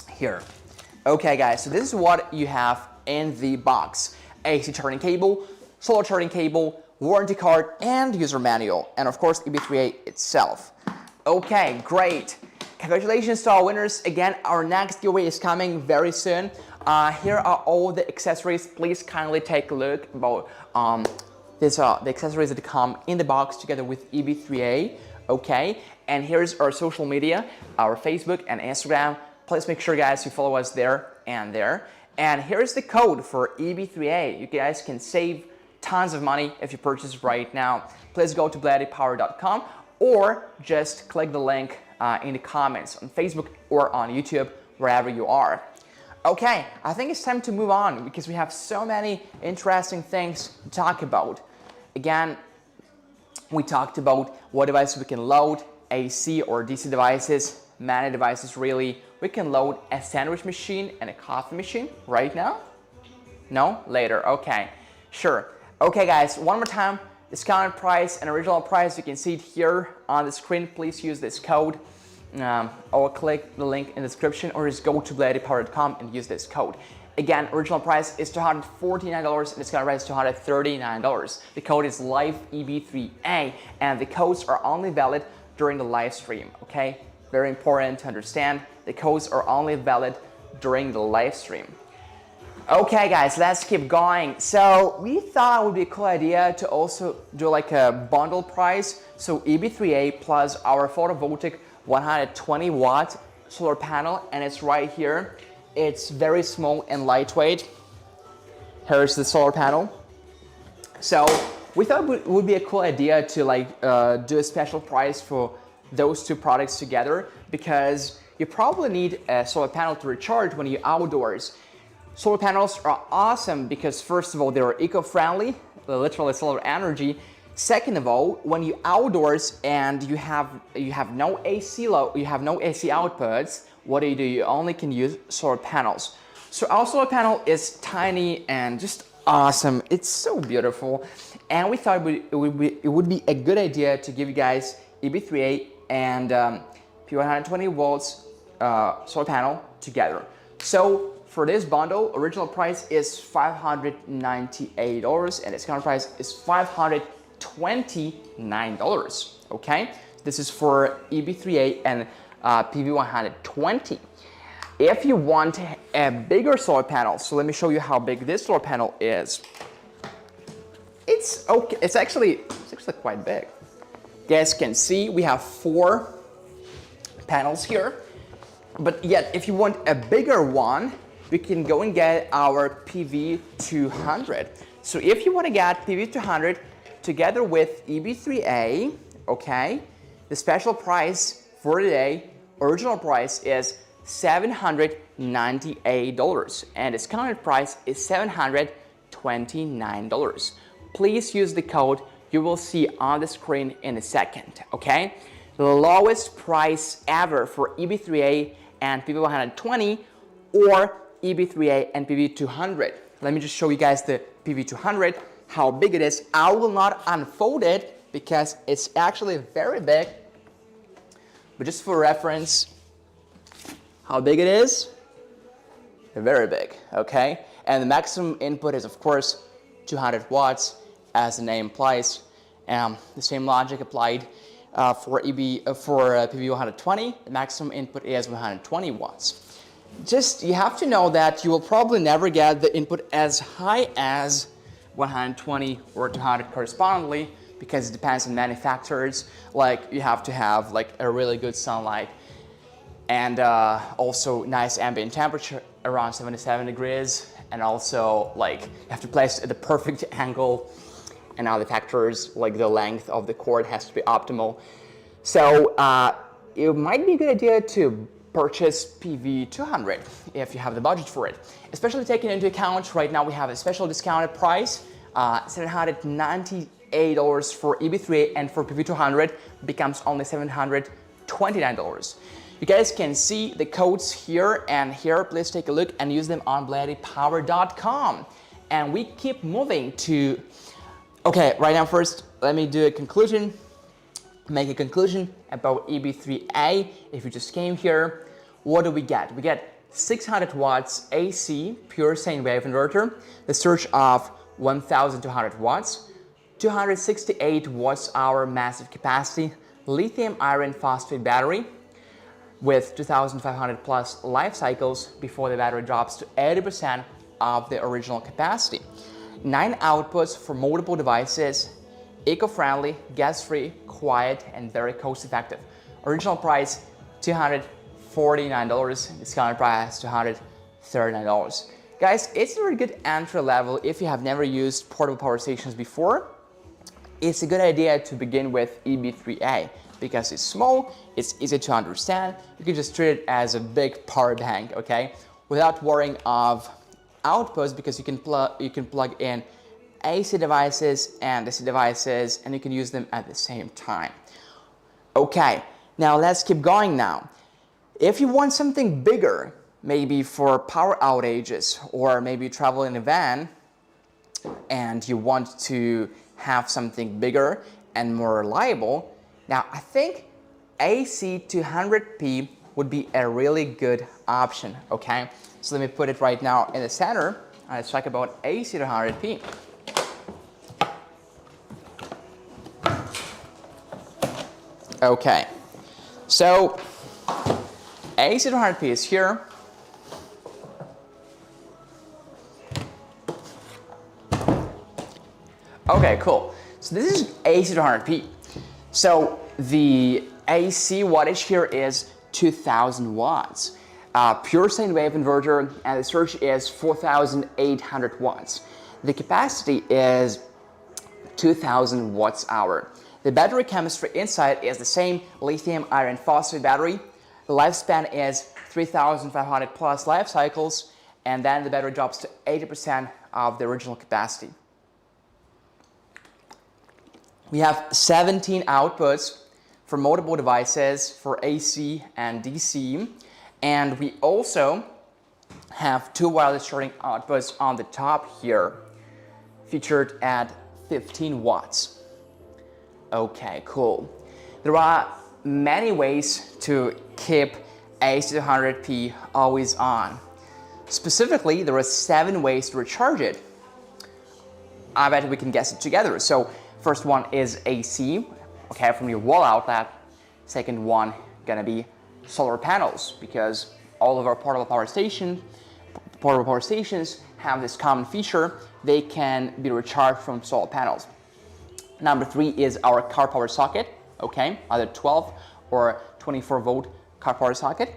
here. Okay, guys, so this is what you have in the box. AC charging cable, solar charging cable, warranty card, and user manual, and of course EB3A itself. Okay, great. Congratulations to our winners. Again, our next giveaway is coming very soon. Here are all the accessories. Please kindly take a look about the accessories that come in the box together with EB3A. Okay, and here's our social media, our Facebook and Instagram. Please make sure, guys, you follow us there and there. And here's the code for EB3A. You guys can save tons of money if you purchase right now. Please go to BLUETTIPower.com or just click the link in the comments on Facebook or on YouTube, wherever you are. Okay, I think it's time to move on because we have so many interesting things to talk about. Again, we talked about what devices we can load, AC or DC devices, many devices really. We can load a sandwich machine and a coffee machine right now? No? Later, okay, sure. Okay guys, one more time, discounted price and original price, you can see it here on the screen. Please use this code or click the link in the description or just go to BLUETTIPower.com and use this code. Again, original price is $249 and discounted price is $239. The code is LIVEEB3A and the codes are only valid during the live stream, okay? Very important to understand. The codes are only valid during the live stream. Okay guys, let's keep going. So we thought it would be a cool idea to also do like a bundle price. So EB3A plus our photovoltaic 120 watt solar panel, and it's right here. It's very small and lightweight. Here's the solar panel. So we thought it would be a cool idea to like do a special price for those two products together, because you probably need a solar panel to recharge when you're outdoors. Solar panels are awesome because first of all, they're eco-friendly, literally solar energy. Second of all, when you're outdoors and you have no AC outputs, what do? You only can use solar panels. So our solar panel is tiny and just awesome. It's so beautiful, and we thought it would be a good idea to give you guys EB3A and P120 volts solar panel together. So for this bundle, original price is $598 and discount price is $529. Okay, this is for EB3A and PV120. If you want a bigger solar panel, so let me show you how big this solar panel is. It's okay. It's actually quite big. You guys can see we have 4 panels here, but yet if you want a bigger one, we can go and get our PV200. So if you want to get PV200 together with EB3A, okay, the special price for today, original price is $798 and discounted price is $729. Please use the code you will see on the screen in a second, okay? The lowest price ever for EB3A and PV120 or EB3A and PV200. Let me just show you guys the PV200, how big it is. I will not unfold it because it's actually very big, but just for reference, how big it is? Very big, okay? And the maximum input is of course 200 watts as the name implies. The same logic applied for PV120, the maximum input is 120 watts. Just, you have to know that you will probably never get the input as high as 120 or 200 correspondingly, because it depends on many factors. Like you have to have like a really good sunlight and also nice ambient temperature around 77 degrees, and also like you have to place it at the perfect angle, and other factors like the length of the cord has to be optimal. So it might be a good idea to purchase PV200 if you have the budget for it, especially taking into account right now we have a special discounted price, $798 for EB3A, and for PV200 becomes only $729. You guys can see the codes here and here. Please take a look and use them on BLUETTIPower.com. And we keep moving to, okay, right now first let me do a conclusion. Make a conclusion about EB3A. If you just came here, what do we get? We get 600 watts AC pure sine wave inverter, the surge of 1200 watts, 268 watts-hour massive capacity, lithium iron phosphate battery with 2500 plus life cycles before the battery drops to 80% of the original capacity. 9 outputs for multiple devices, eco-friendly, gas-free, quiet, and very cost-effective. Original price $249, discounted price $239. Guys, it's a very good entry level if you have never used portable power stations before. It's a good idea to begin with EB3A because it's small, it's easy to understand. You can just treat it as a big power bank, okay, without worrying of outputs, because you can plug in AC devices and DC devices, and you can use them at the same time. Okay, now let's keep going now. If you want something bigger, maybe for power outages, or maybe you travel in a van and you want to have something bigger and more reliable, now I think AC200P would be a really good option, okay? So let me put it right now in the center. Let's talk about AC200P. Okay, so AC200P is here. Okay, cool. So this is AC 200p. So the AC wattage here is 2000 watts. Pure sine wave inverter, and the surge is 4800 watts. The capacity is 2000 watts hour. The battery chemistry inside is the same lithium iron phosphate battery. The lifespan is 3500 plus life cycles, and then the battery drops to 80% of the original capacity. We have 17 outputs for multiple devices for AC and DC, and we also have 2 wireless charging outputs on the top here, featured at 15 watts. Okay, cool. There are many ways to keep AC 200p always on. Specifically, there are 7 ways to recharge it. I bet we can guess it together. So, first one is AC, okay, from your wall outlet. Second one gonna be solar panels, because all of our portable power stations have this common feature. They can be recharged from solar panels. Number 3 is our car power socket, okay, either 12 or 24 volt car power socket.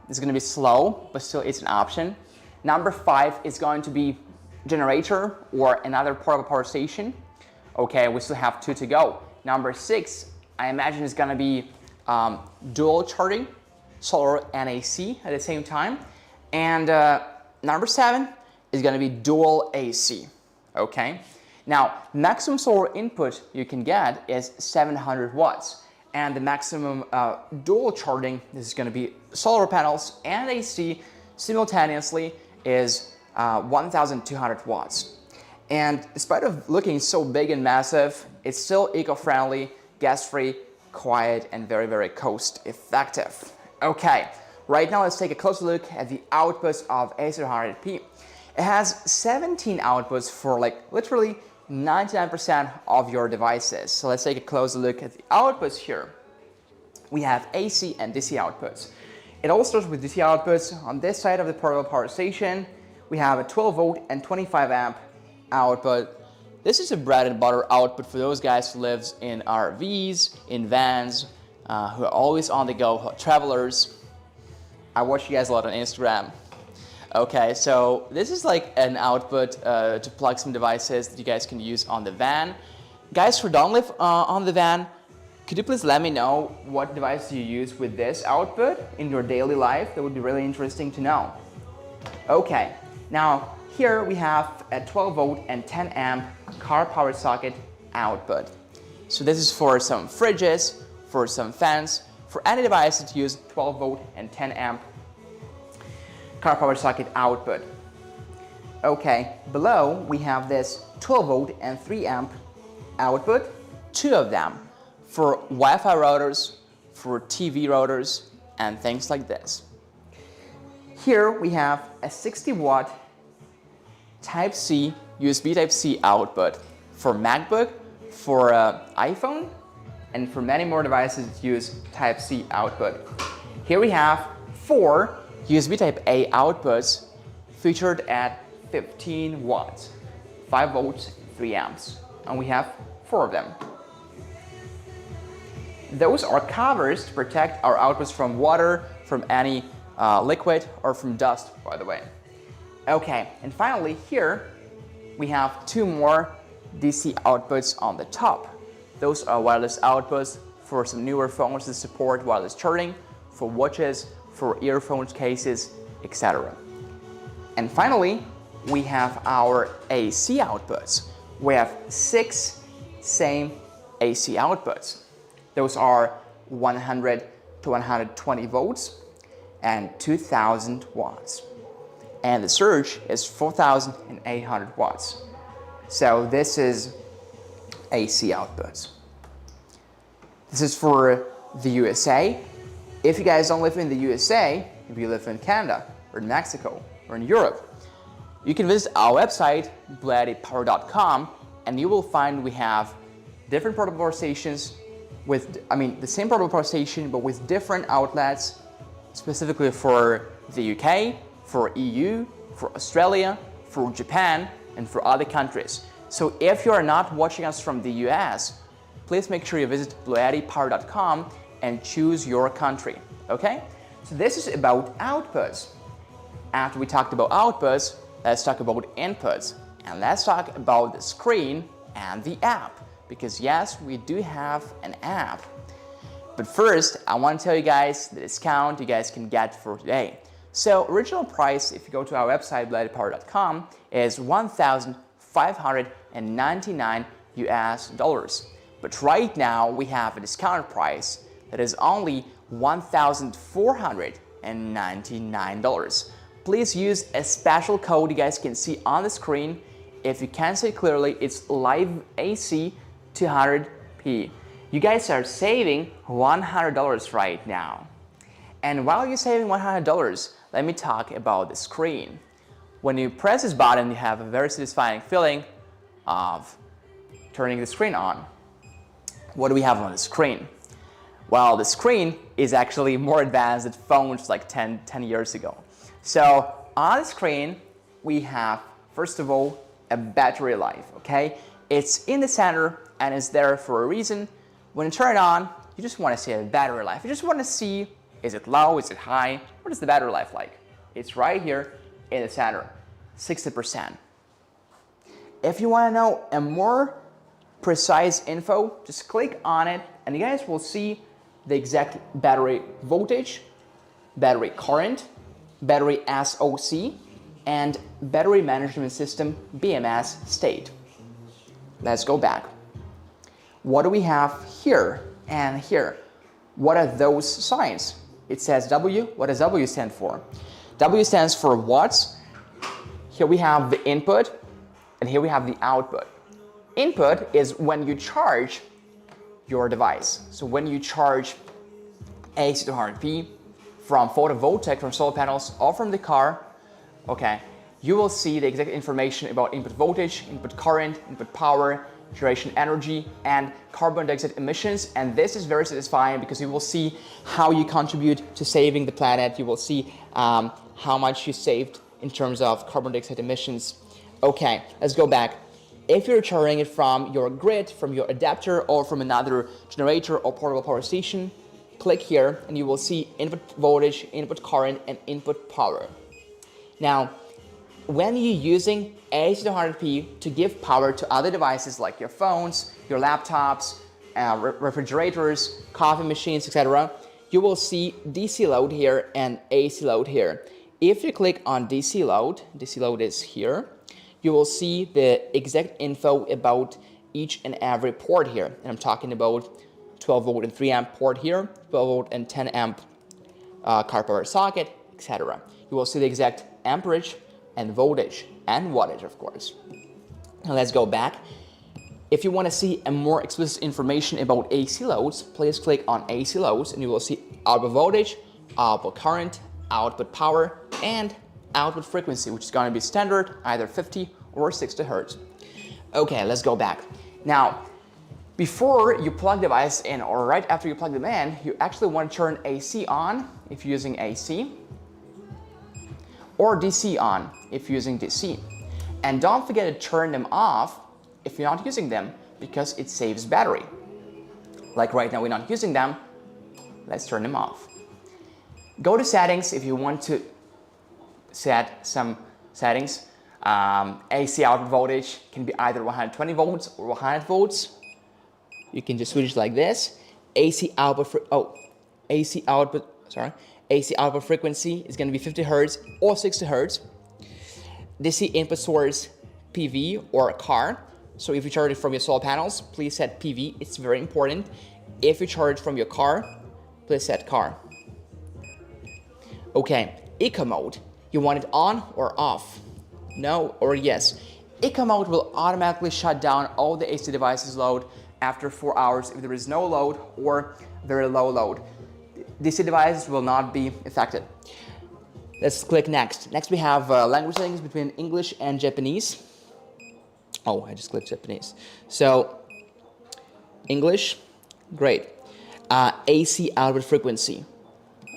It's going to be slow, but still it's an option. Number 5 is going to be generator or another portable power station. Okay, we still have 2 to go. Number 6, I imagine, is going to be dual charging, solar and AC at the same time. And number 7 is going to be dual AC, okay? Now, maximum solar input you can get is 700 watts. And the maximum dual charging, this is going to be solar panels and AC simultaneously, is 1200 watts. And despite of looking so big and massive, it's still eco-friendly, gas-free, quiet, and very, very cost-effective. Okay, right now let's take a closer look at the outputs of AC 200p. It has 17 outputs for literally 99% of your devices. So let's take a closer look at the outputs here. We have AC and DC outputs. It all starts with DC outputs. On this side of the portable power station, we have a 12 volt and 25 amp output. This is a bread and butter output for those guys who live in RVs, in vans, who are always on the go, travelers. I watch you guys a lot on Instagram. Okay, so this is like an output to plug some devices that you guys can use on the van. Guys who don't live on the van, could you please let me know what device you use with this output in your daily life? That would be really interesting to know. Okay, now here we have a 12 volt and 10 amp car power socket output. So this is for some fridges, for some fans, for any device that use 12 volt and 10 amp car power socket output. Okay, below we have this 12 volt and 3 amp output, 2 of them for Wi-Fi routers, for TV routers, and things like this. Here we have a 60 watt Type-C, USB Type-C output for MacBook, for iPhone, and for many more devices that use Type-C output. Here we have 4 USB Type-A outputs featured at 15 watts, 5 volts, 3 amps, and we have 4 of them. Those are covers to protect our outputs from water, from any liquid, or from dust, by the way. Okay, and finally here we have 2 more DC outputs on the top. Those are wireless outputs for some newer phones that support wireless charging, for watches, for earphones cases, etc. And finally, we have our AC outputs. We have 6 same AC outputs. Those are 100 to 120 volts and 2000 watts. And the surge is 4800 watts. So this is AC outputs. This is for the USA. If you guys don't live in the USA, if you live in Canada or in Mexico or in Europe, you can visit our website, BLUETTIPower.com, and you will find we have different portable power stations with, the same portable power station, but with different outlets, specifically for the UK, for EU, for Australia, for Japan, and for other countries. So if you are not watching us from the US, please make sure you visit BLUETTIPower.com and choose your country, okay? So this is about outputs. After we talked about outputs, let's talk about inputs. And let's talk about the screen and the app. Because yes, we do have an app. But first, I want to tell you guys the discount you guys can get for today. So original price, if you go to our website, BLUETTIPower.com, is $1,599 US. But right now, we have a discounted price that is only $1,499. Please use a special code you guys can see on the screen. If you can't see it clearly, it's Live AC 200p. You guys are saving $100 right now. And while you're saving $100, let me talk about the screen. When you press this button, you have a very satisfying feeling of turning the screen on. What do we have on the screen? Well, the screen is actually more advanced than phones like 10 years ago. So on the screen, we have, first of all, a battery life, okay? It's in the center and it's there for a reason. When you turn it on, you just want to see a battery life. You just want to see, is it low, is it high? What is the battery life like? It's right here in the center, 60%. If you want to know a more precise info, just click on it and you guys will see the exact battery voltage, battery current, battery SOC, and battery management system BMS state. Let's go back. What do we have here and here? What are those signs? It says W. What does W stand for? W stands for watts. Here we have the input and here we have the output. Input is when you charge your device. So when you charge AC 200p from photovoltaic, from solar panels, or from the car, okay, you will see the exact information about input voltage, input current, input power, duration energy, and carbon dioxide emissions. And this is very satisfying because you will see how you contribute to saving the planet. You will see how much you saved in terms of carbon dioxide emissions. Okay, let's go back. If you're charging it from your grid, from your adapter, or from another generator or portable power station, click here and you will see input voltage, input current, and input power. Now, when you're using AC 200p to give power to other devices like your phones, your laptops, refrigerators, coffee machines, etc., you will see DC load here and AC load here. If you click on DC load is here, you will see the exact info about each and every port here. And I'm talking about 12 volt and 3 amp port here, 12 volt and 10 amp car power socket, etc. You will see the exact amperage and voltage and wattage, of course. Now let's go back. If you want to see a more explicit information about AC loads, please click on AC loads and you will see output voltage, output current, output power, and output frequency, which is going to be standard, either 50 or 60 hertz. Okay, let's go back. Now, before you plug the device in or right after you plug them in, you actually want to turn AC on if you're using AC, or DC on if you're using DC. And don't forget to turn them off if you're not using them because it saves battery. Like right now we're not using them, let's turn them off. Go to settings if you want to set some settings. AC output voltage can be either 120 volts or 100 volts. You can just switch like this. AC output frequency is going to be 50 hertz or 60 hertz. DC input source PV or car. So if you charge it from your solar panels, please set PV. It's very important. If you charge from your car, please set car. Okay, eco mode. You want it on or off? No or yes. Eco mode will automatically shut down all the AC devices load after 4 hours if there is no load or very low load. DC devices will not be affected. Let's click next. Next we have language settings between English and Japanese. Oh, I just clicked Japanese. So English, great. AC output frequency.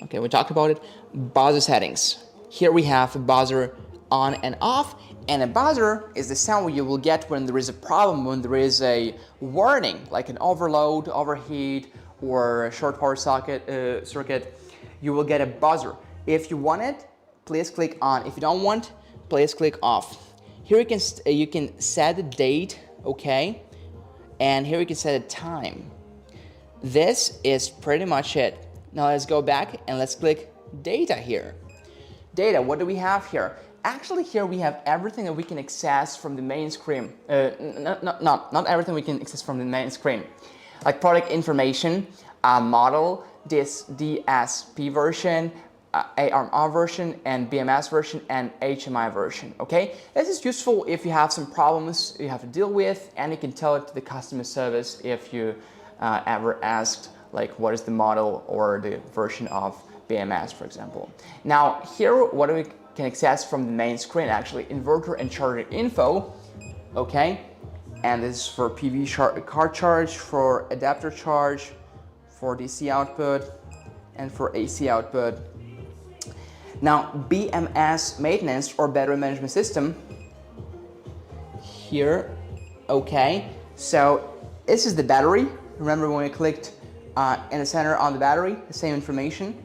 Okay, we talked about it. Buzzer settings. Here we have buzzer on and off. And a buzzer is the sound you will get when there is a problem, when there is a warning, like an overload, overheat, or a short power circuit. You will get a buzzer. If you want it, please click on. If you don't want, please click off. Here you can set the date, okay? And here you can set a time. This is pretty much it. Now let's go back and let's click data here. Data, what do we have here? Actually, here we have everything that we can access from the main screen. Not everything we can access from the main screen. Like product information, model, DSP version, ARMR version, and BMS version, and HMI version, okay? This is useful if you have some problems you have to deal with, and you can tell it to the customer service if you ever asked, like, what is the model or the version of BMS, for example. Now, here, what do we can access from the main screen, actually? Inverter and charger info, okay? And this is for PV car charge, for adapter charge, for DC output, and for AC output. Now, BMS maintenance or battery management system, here, okay? So this is the battery. Remember when we clicked in the center on the battery, the same information.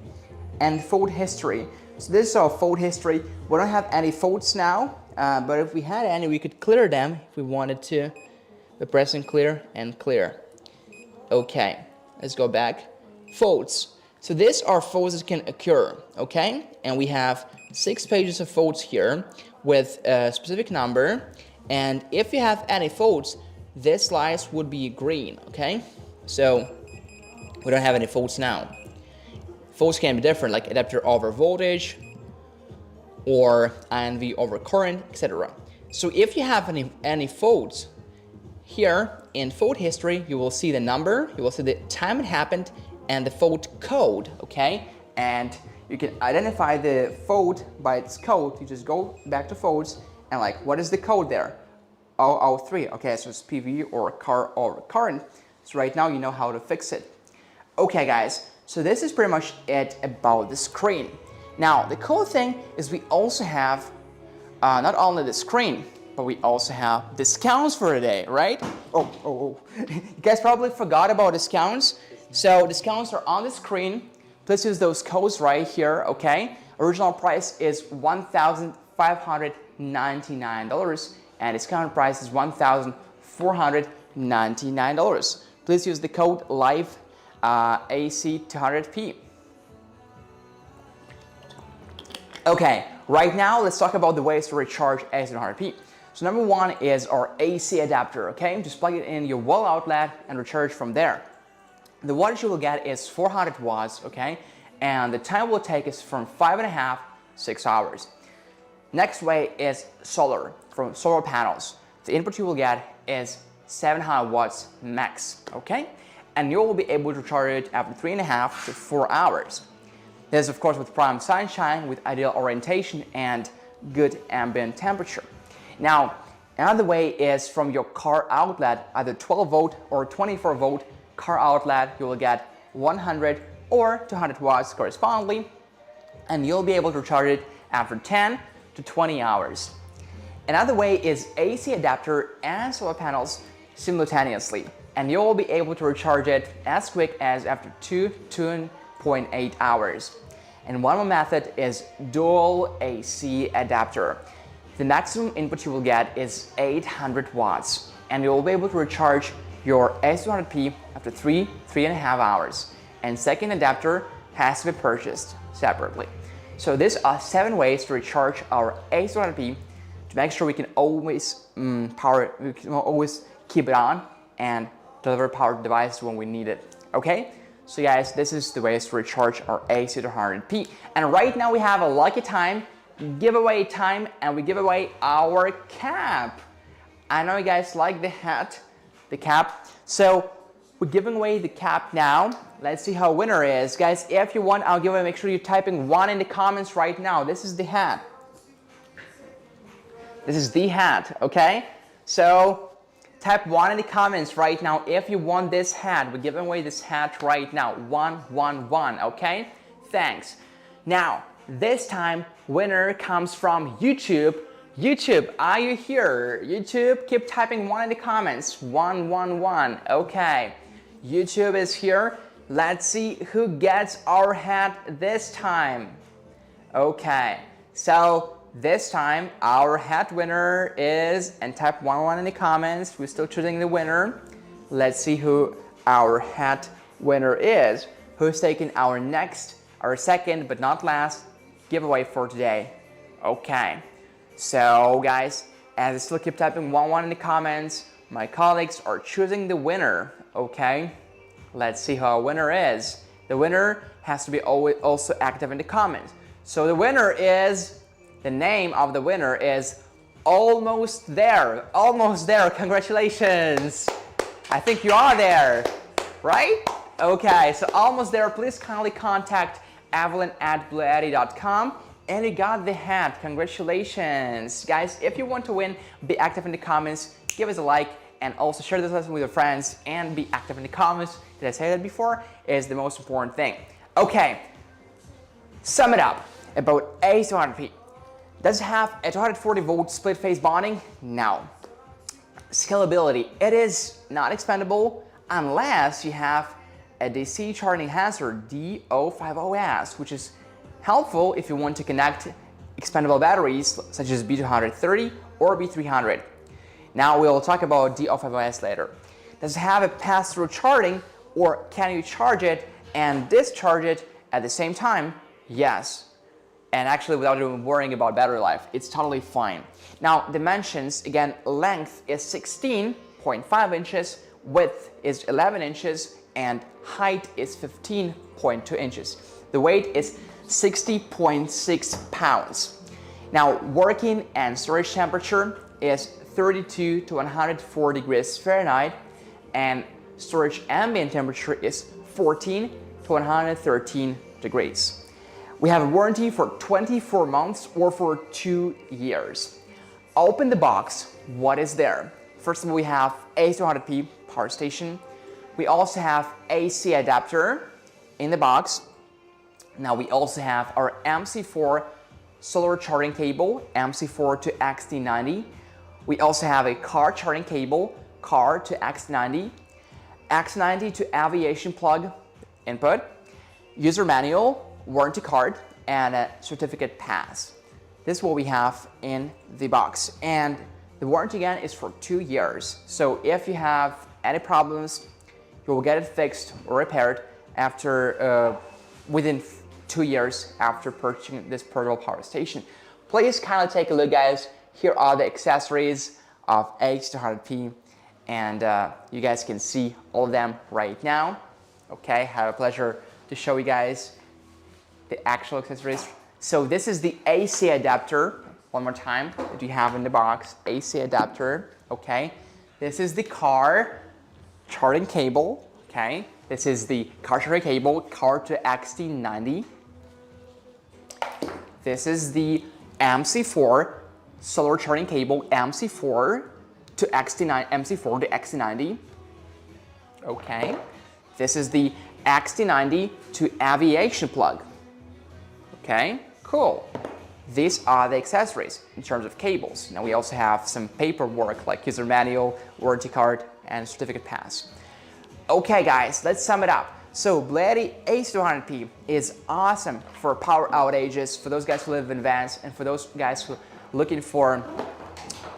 And fault history. So this is our fault history. We don't have any faults now, but if we had any, we could clear them if we wanted to. We're pressing clear and clear. Okay, let's go back. Faults. So these are faults that can occur, okay? And we have 6 pages of faults here with a specific number. And if you have any faults, this slice would be green, okay? So we don't have any faults now. Faults can be different, like adapter over voltage or INV over current, etc. So if you have any faults, here in fault history, you will see the number, you will see the time it happened, and the fault code, okay? And you can identify the fault by its code. You just go back to faults and like, what is the code there? 003, okay, so it's PV or car or current. So right now you know how to fix it. Okay guys, so this is pretty much it about the screen. Now, the cool thing is we also have not only the screen, but we also have discounts for today, right? Oh. You guys probably forgot about discounts. So discounts are on the screen. Please use those codes right here, okay? Original price is $1,599 and discount price is $1,499. Please use the code LIVE AC200p. Okay, right now let's talk about the ways to recharge AC200p. So number one is our AC adapter, okay? Just plug it in your wall outlet and recharge from there. The wattage you will get is 400 watts, okay? And the time will take is from 5.5 to 6 hours. Next way is solar, from solar panels. The input you will get is 700 watts max, okay? And you will be able to charge it after 3.5 to 4 hours. This is of course with prime sunshine, with ideal orientation and good ambient temperature. Now, another way is from your car outlet, either 12 volt or 24 volt car outlet, you will get 100 or 200 watts correspondingly, and you'll be able to charge it after 10 to 20 hours. Another way is AC adapter and solar panels simultaneously, and you'll be able to recharge it as quick as after 2.8 hours. And one more method is dual AC adapter. The maximum input you will get is 800 watts, and you'll be able to recharge your AC200p after 3.5 hours. And second adapter has to be purchased separately. So these are 7 ways to recharge our AC200p to make sure we can always keep it on and deliver power to devices when we need it. Okay? So guys, this is the ways to recharge our AC200p. And right now we have a lucky time, giveaway time, and we give away our cap. I know you guys like the hat, the cap. So we're giving away the cap now. Let's see how winner is. Guys, if you want, I'll give away, make sure you're typing 1 in the comments right now. This is the hat. This is the hat, okay? So type 1 in the comments right now if you want this hat. We're giving away this hat right now. 111, okay? Thanks. Now, this time, winner comes from YouTube. YouTube, are you here? YouTube, keep typing 1 in the comments. 111. Okay. YouTube is here. Let's see who gets our hat this time. Okay. So this time our hat winner is, and type 11 in the comments. We're still choosing the winner. Let's see who our hat winner is. Who's taking our second but not last giveaway for today. Okay. So guys, as I still keep typing 11 in the comments, my colleagues are choosing the winner. Okay. Let's see who our winner is. The winner has to be also active in the comments. So the winner is, the name of the winner is Almost There. Almost There. Congratulations. I think you are there, right? Okay, so Almost There. Please kindly contact Evelyn at BLUETTI.com. And you got the hat. Congratulations. Guys, if you want to win, be active in the comments, give us a like, and also share this lesson with your friends and be active in the comments. Did I say that before? Is the most important thing. Okay, sum it up about A200P. Does it have a 240 volt split phase bonding? No. Scalability, it is not expandable unless you have a DC charging enhancer D050S, which is helpful if you want to connect expandable batteries such as B230 or B300. Now we'll talk about D050S later. Does it have a pass-through charging, or can you charge it and discharge it at the same time? Yes. And actually without even worrying about battery life, it's totally fine. Now dimensions, again, length is 16.5 inches, width is 11 inches, and height is 15.2 inches. The weight is 60.6 pounds. Now working and storage temperature is 32 to 104 degrees Fahrenheit, and storage ambient temperature is 14 to 113 degrees. We have a warranty for 24 months or for 2 years. Open the box, what is there? First of all, we have A200P power station. We also have AC adapter in the box. Now we also have our MC4 solar charging cable, MC4 to XT90. We also have a car charging cable, car to XT90, XT90 to aviation plug input, user manual, warranty card, and a certificate pass. This is what we have in the box. And the warranty again is for 2 years. So if you have any problems, you will get it fixed or repaired after within 2 years after purchasing this portable power station. Please kindly take a look, guys. Here are the accessories of A200P, and you guys can see all of them right now. Okay, have a pleasure to show you guys the actual accessories. So this is the AC adapter, one more time, that you have in the box, AC adapter, okay. This is the car charging cable, okay. This is the car charging cable, car to XT90. This is the MC4 solar charging cable, MC4 to XT90, MC4 to XT90, okay. This is the XT90 to aviation plug. Okay, cool. These are the accessories in terms of cables. Now we also have some paperwork like user manual, warranty card, and certificate pass. Okay guys, let's sum it up. So BLUETTI A200P is awesome for power outages, for those guys who live in vans, and for those guys who are looking for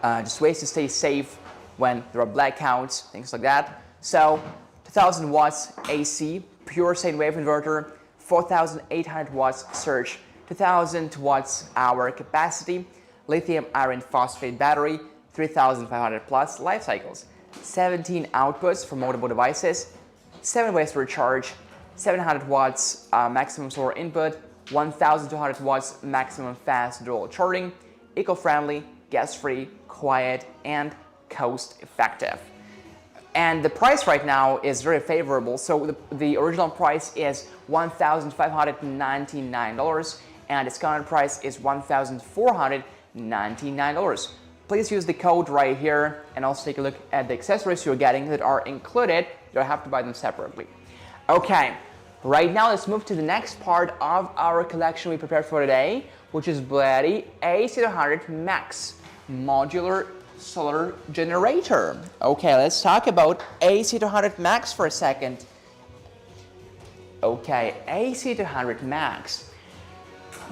just ways to stay safe when there are blackouts, things like that. So 2000 watts AC, pure sine wave inverter, 4,800 watts surge, 2,000 watts hour capacity, lithium iron phosphate battery, 3,500 plus life cycles, 17 outputs for multiple devices, 7 ways to recharge, 700 watts maximum solar input, 1,200 watts maximum fast dual charging, eco-friendly, gas-free, quiet, and cost-effective. And the price right now is very favorable. So the original price is $1,599 and discounted price is $1,499. Please use the code right here and also take a look at the accessories you're getting that are included. You don't have to buy them separately. Okay, right now let's move to the next part of our collection we prepared for today, which is BLUETTI A200 Max. modular solar generator. Okay, let's talk about AC200 Max for a second. Okay, AC200 Max.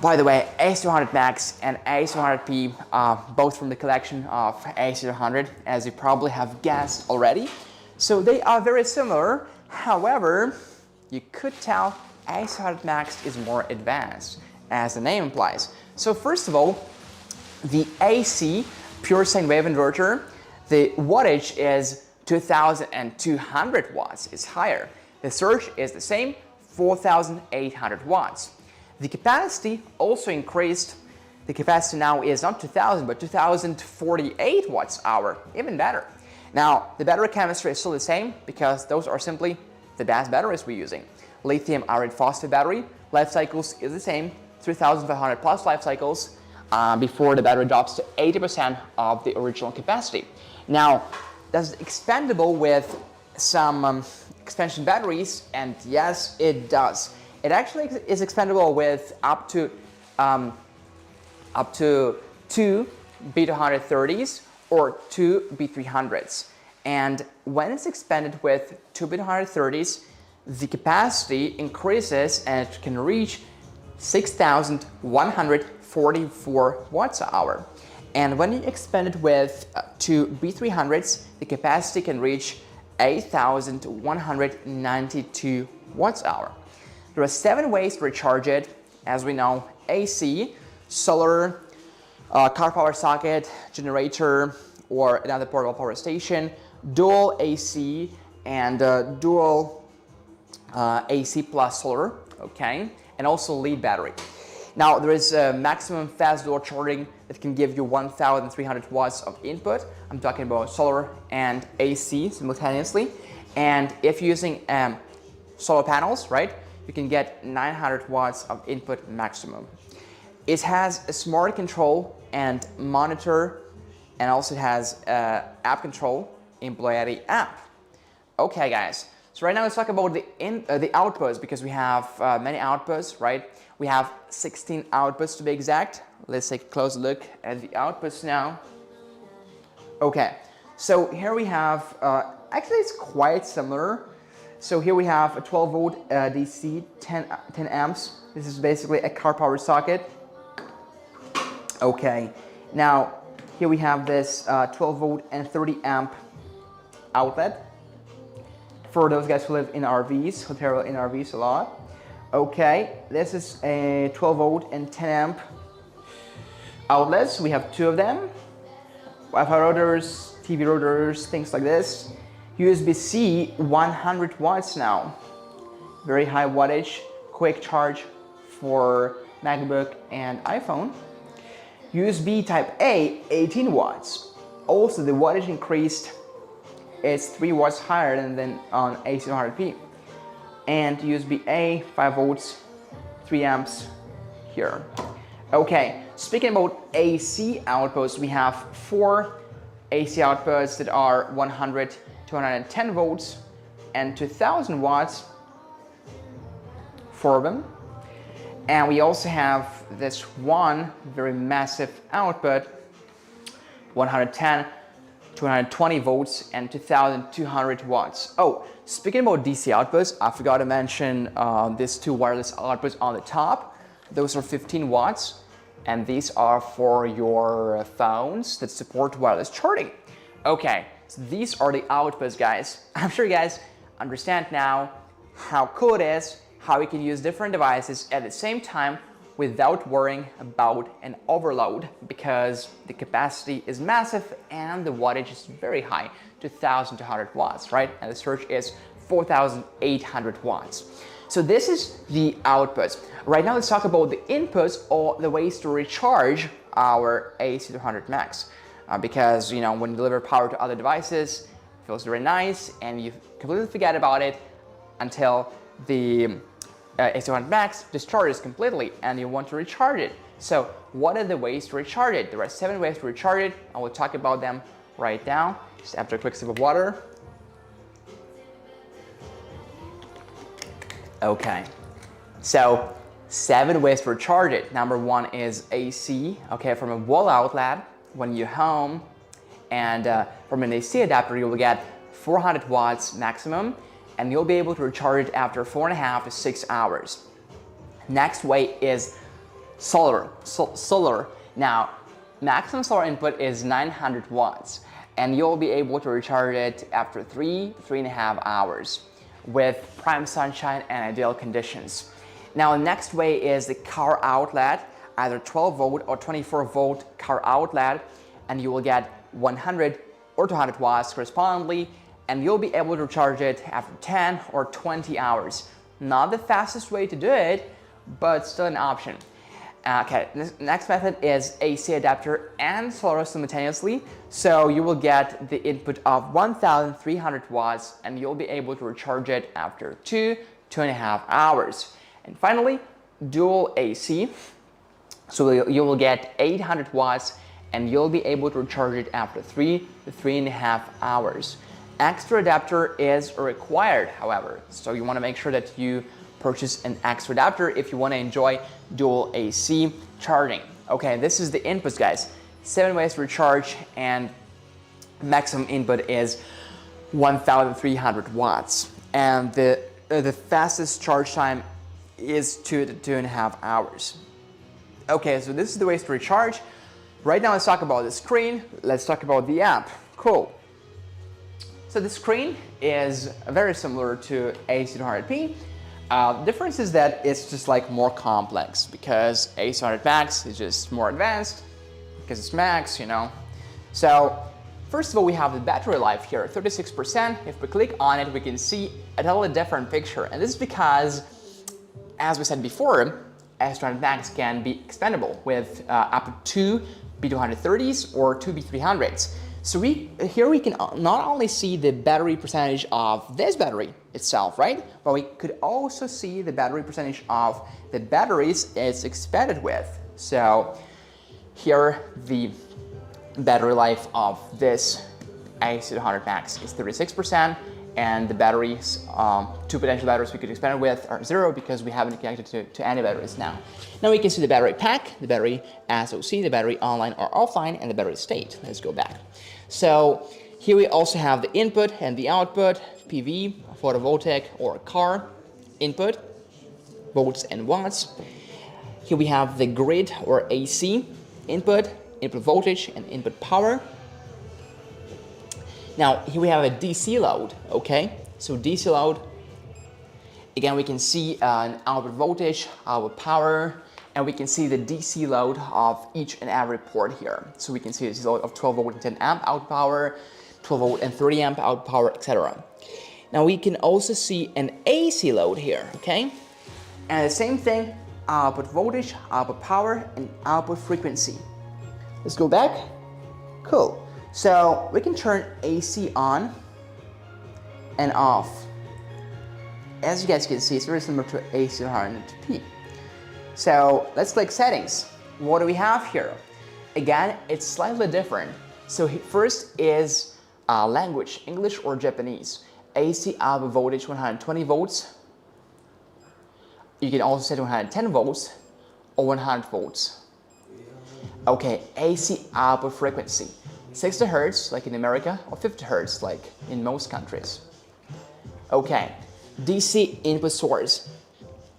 By the way, AC200 Max and AC200P are both from the collection of AC200, as you probably have guessed already. So they are very similar. However, you could tell AC200 Max is more advanced, as the name implies. So first of all, the AC pure sine wave inverter, the wattage is 2200 watts, it's higher. The surge is the same, 4800 watts. The capacity also increased. The capacity now is not 2000 but 2048 watts hour, even better. Now the battery chemistry is still the same because those are simply the best batteries we're using. Lithium iron phosphate battery, life cycles is the same, 3500 plus life cycles before the battery drops to 80% of the original capacity. Now that's expandable with some expansion batteries, and yes, it does. It actually is expandable with up to 2 B230s or 2 B300s. And when it's expanded with 2 B230s, the capacity increases and it can reach 6144 watts hour. And when you expand it with 2 B300s, the capacity can reach 8192 watts hour. There are 7 ways to recharge it. As we know, AC, solar, car power socket, generator, or another portable power station, dual AC, and dual AC plus solar, okay, and also lead battery. Now there is a maximum fast dual charging that can give you 1300 watts of input. I'm talking about solar and AC simultaneously. And if you're using solar panels, right, you can get 900 watts of input maximum. It has a smart control and monitor, and also it has app control in BLUETTI app. Okay guys, so right now let's talk about the outputs, because we have many outputs, right? We have 16 outputs to be exact. Let's take a closer look at the outputs now. Okay, so here we have, actually it's quite similar. So here we have a 12 volt DC, 10 amps. This is basically a car power socket. Okay, now here we have this 12 volt and 30 amp outlet for those guys who live in RVs, who travel in RVs a lot. Okay, this is a 12 volt and 10 amp outlets. We have 2 of them. Wi-Fi routers, TV routers, things like this. USB-C 100 watts now. Very high wattage, quick charge for MacBook and iPhone. USB Type A 18 watts. Also the wattage increased. It's 3 watts higher than on AC200P. And USB-A 5 volts, 3 amps here. Okay, speaking about AC outputs, we have 4 AC outputs that are 100, 210 volts and 2000 watts, 4 of them. And we also have this one very massive output, 110, 220 volts and 2200 watts. Oh, speaking about DC outputs, I forgot to mention these 2 wireless outputs on the top. Those are 15 watts, and these are for your phones that support wireless charging. Okay, so these are the outputs, guys. I'm sure you guys understand now how cool it is, how you can use different devices at the same time without worrying about an overload, because the capacity is massive and the wattage is very high, 2200 watts, right? And the surge is 4800 watts. So this is the outputs. Right now let's talk about the inputs, or the ways to recharge our AC200 Max. Because, you know, when you deliver power to other devices, it feels very nice and you completely forget about it until the AC200 Max discharges completely and you want to recharge it. So what are the ways to recharge it? There are 7 ways to recharge it. I will talk about them right now, just after a quick sip of water. Okay, so 7 ways to recharge it. Number 1 is AC, okay, from a wall outlet. when you're home, and from an AC adapter you will get 400 watts maximum, and you'll be able to recharge it after 4.5 to 6 hours. Next way is solar. Now, maximum solar input is 900 watts, and you'll be able to recharge it after 3.5 hours with prime sunshine and ideal conditions. Now, the next way is the car outlet, either 12 volt or 24 volt car outlet, and you will get 100 or 200 watts correspondingly, and you'll be able to recharge it after 10 or 20 hours. Not the fastest way to do it, but still an option. Okay, this next method is AC adapter and solar simultaneously. So you will get the input of 1,300 watts, and you'll be able to recharge it after 2.5 hours. And finally, dual AC. So you will get 800 watts, and you'll be able to recharge it after 3 to 3.5 hours. Extra adapter is required, however, so you want to make sure that you purchase an extra adapter if you want to enjoy dual AC charging. Okay, this is the inputs, guys. 7 ways to recharge, and maximum input is 1,300 watts, and the fastest charge time is 2 to 2.5 hours. Okay, so this is the ways to recharge. Right now, let's talk about the screen. Let's talk about the app. Cool. So the screen is very similar to AC200P. Difference is that it's just like more complex, because AC200 Max is just more advanced because it's Max, you know. So first of all, we have the battery life here, 36%. If we click on it, we can see a totally different picture, and this is because, as we said before, AC200 Max can be expandable with up to 2 B230s or 2 B300s. So here we can not only see the battery percentage of this battery itself, right? But we could also see the battery percentage of the batteries it's expanded with. So here the battery life of this AC200 Max is 36%, and the batteries, 2 potential batteries we could expand it with are 0 because we haven't connected to any batteries now. Now we can see the battery pack, the battery SOC, the battery online or offline, and the battery state. Let's go back. So here we also have the input and the output, PV, photovoltaic or car input, volts and watts. Here we have the grid or AC input, input voltage and input power. Now here we have a DC load, okay? So DC load, again we can see an output voltage, output power, and we can see the DC load of each and every port here. So we can see this load of 12 volt and 10 amp output power, 12 volt and 30 amp output power, etc. Now we can also see an AC load here, okay? And the same thing, output voltage, output power, and output frequency. Let's go back. Cool. So we can turn AC on and off. As you guys can see, it's very similar to AC200P. So let's click settings. What do we have here? Again, it's slightly different. So first is language, English or Japanese. AC output voltage 120 volts. You can also set 110 volts or 100 volts. Okay, AC output frequency. 60 Hertz, like in America, or 50 Hertz, like in most countries. Okay, DC input source,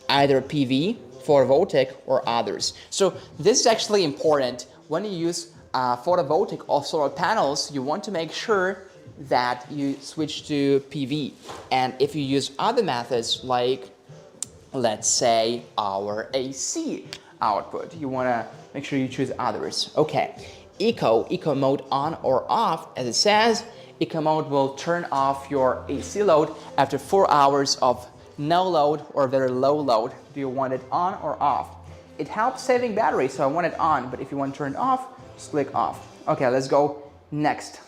either PV, photovoltaic, or others. So this is actually important. When you use photovoltaic or solar panels, you want to make sure that you switch to PV. And if you use other methods, like, let's say, our AC output, you want to make sure you choose others. Okay. Eco mode on or off. As it says, Eco mode will turn off your AC load after 4 hours of no load or very low load. Do you want it on or off? It helps saving battery, so I want it on, but if you want to turn it off, just click off. Okay, let's go next.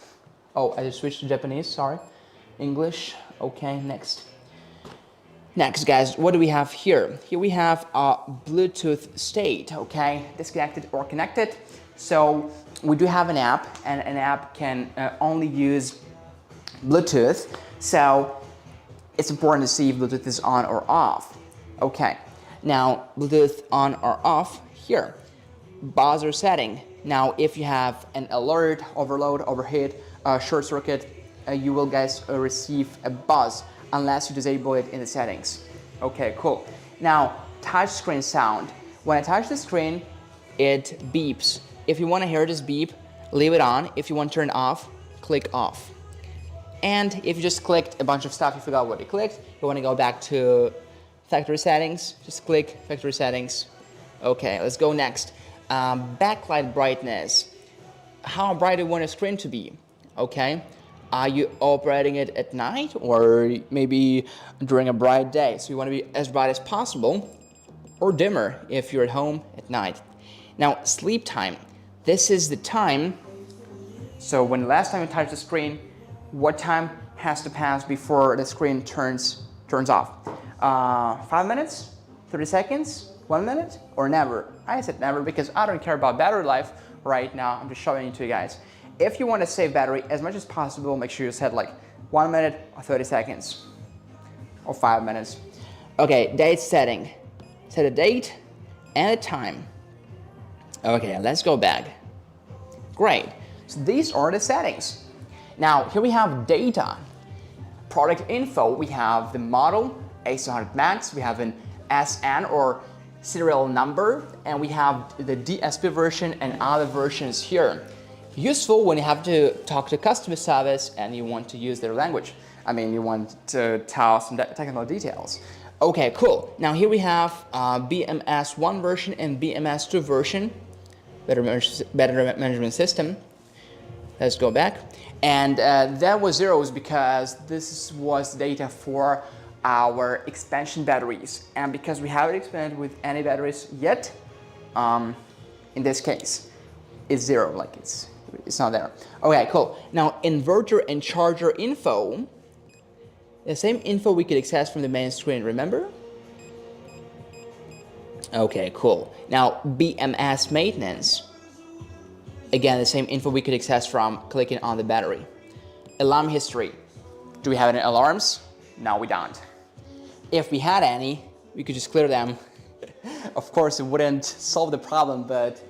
Oh, I just switched to Japanese, sorry. English, okay, next. Next, guys, what do we have here? Here we have a Bluetooth state, okay? Disconnected or connected. So we do have an app, and an app can only use Bluetooth. So it's important to see if Bluetooth is on or off. Okay, now Bluetooth on or off here. Buzzer setting, Now, if you have an alert, overload, overheat, short circuit, you will guys receive a buzz unless you disable it in the settings. Okay, cool. Now, touchscreen sound. When I touch the screen, it beeps. If you want to hear this beep, leave it on. If you want to turn it off, click off. And if you just clicked a bunch of stuff, you forgot what you clicked, you want to go back to factory settings, just click factory settings. Okay, let's go next. Backlight brightness. How bright do you want your screen to be? Okay, are you operating it at night or maybe during a bright day? So you want to be as bright as possible or dimmer if you're at home at night. Now, sleep time. This is the time, so when the last time you touched the screen, what time has to pass before the screen turns off? 5 minutes? 30 seconds? 1 minute? Or never? I said never because I don't care about battery life right now. I'm just showing it to you guys. If you want to save battery as much as possible, make sure you set like 1 minute or 30 seconds or 5 minutes. Okay, date setting. Set a date and a time. Okay, let's go back. Great. So these are the settings. Now, here we have data. Product info, we have the model, A600 Max, we have an SN or serial number, and we have the DSP version and other versions here. Useful when you have to talk to customer service and you want to use their language. I mean, you want to tell some technical details. Okay, cool. Now here we have BMS 1 version and BMS 2 version, better management system. Let's go back. And that was zeros because this was data for our expansion batteries. And because we haven't expanded with any batteries yet, in this case, it's zero, like it's not there. Okay, cool. Now, inverter and charger info, the same info we could access from the main screen, remember? Okay, cool. Now, BMS maintenance. Again, the same info we could access from clicking on the battery. Alarm history. Do we have any alarms? No, we don't. If we had any, we could just clear them. Of course, it wouldn't solve the problem, but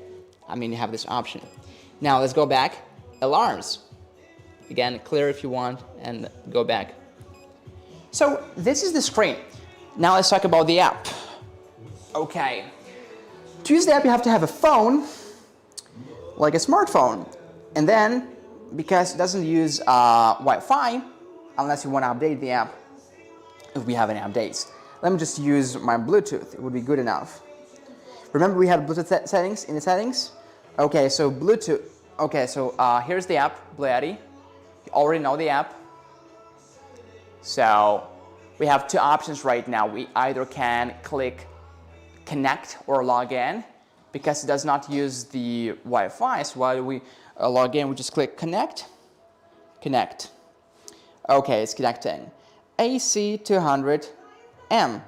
I mean, you have this option. Now, let's go back. Alarms. Again, clear if you want, and go back. So, this is the screen. Now, let's talk about the app. Okay. To use the app, you have to have a phone, like a smartphone, and then because it doesn't use Wi-Fi unless you want to update the app if we have any updates. Let me just use my Bluetooth, it would be good enough. Remember we had Bluetooth settings in the settings? Okay, so Bluetooth. Okay, so here's the app, BLUETTI. You already know the app. So we have two options right now. We either can click connect or log in. Because it does not use the Wi-Fi, so while we log in, we just click connect, connect. Okay, it's connecting. AC200M.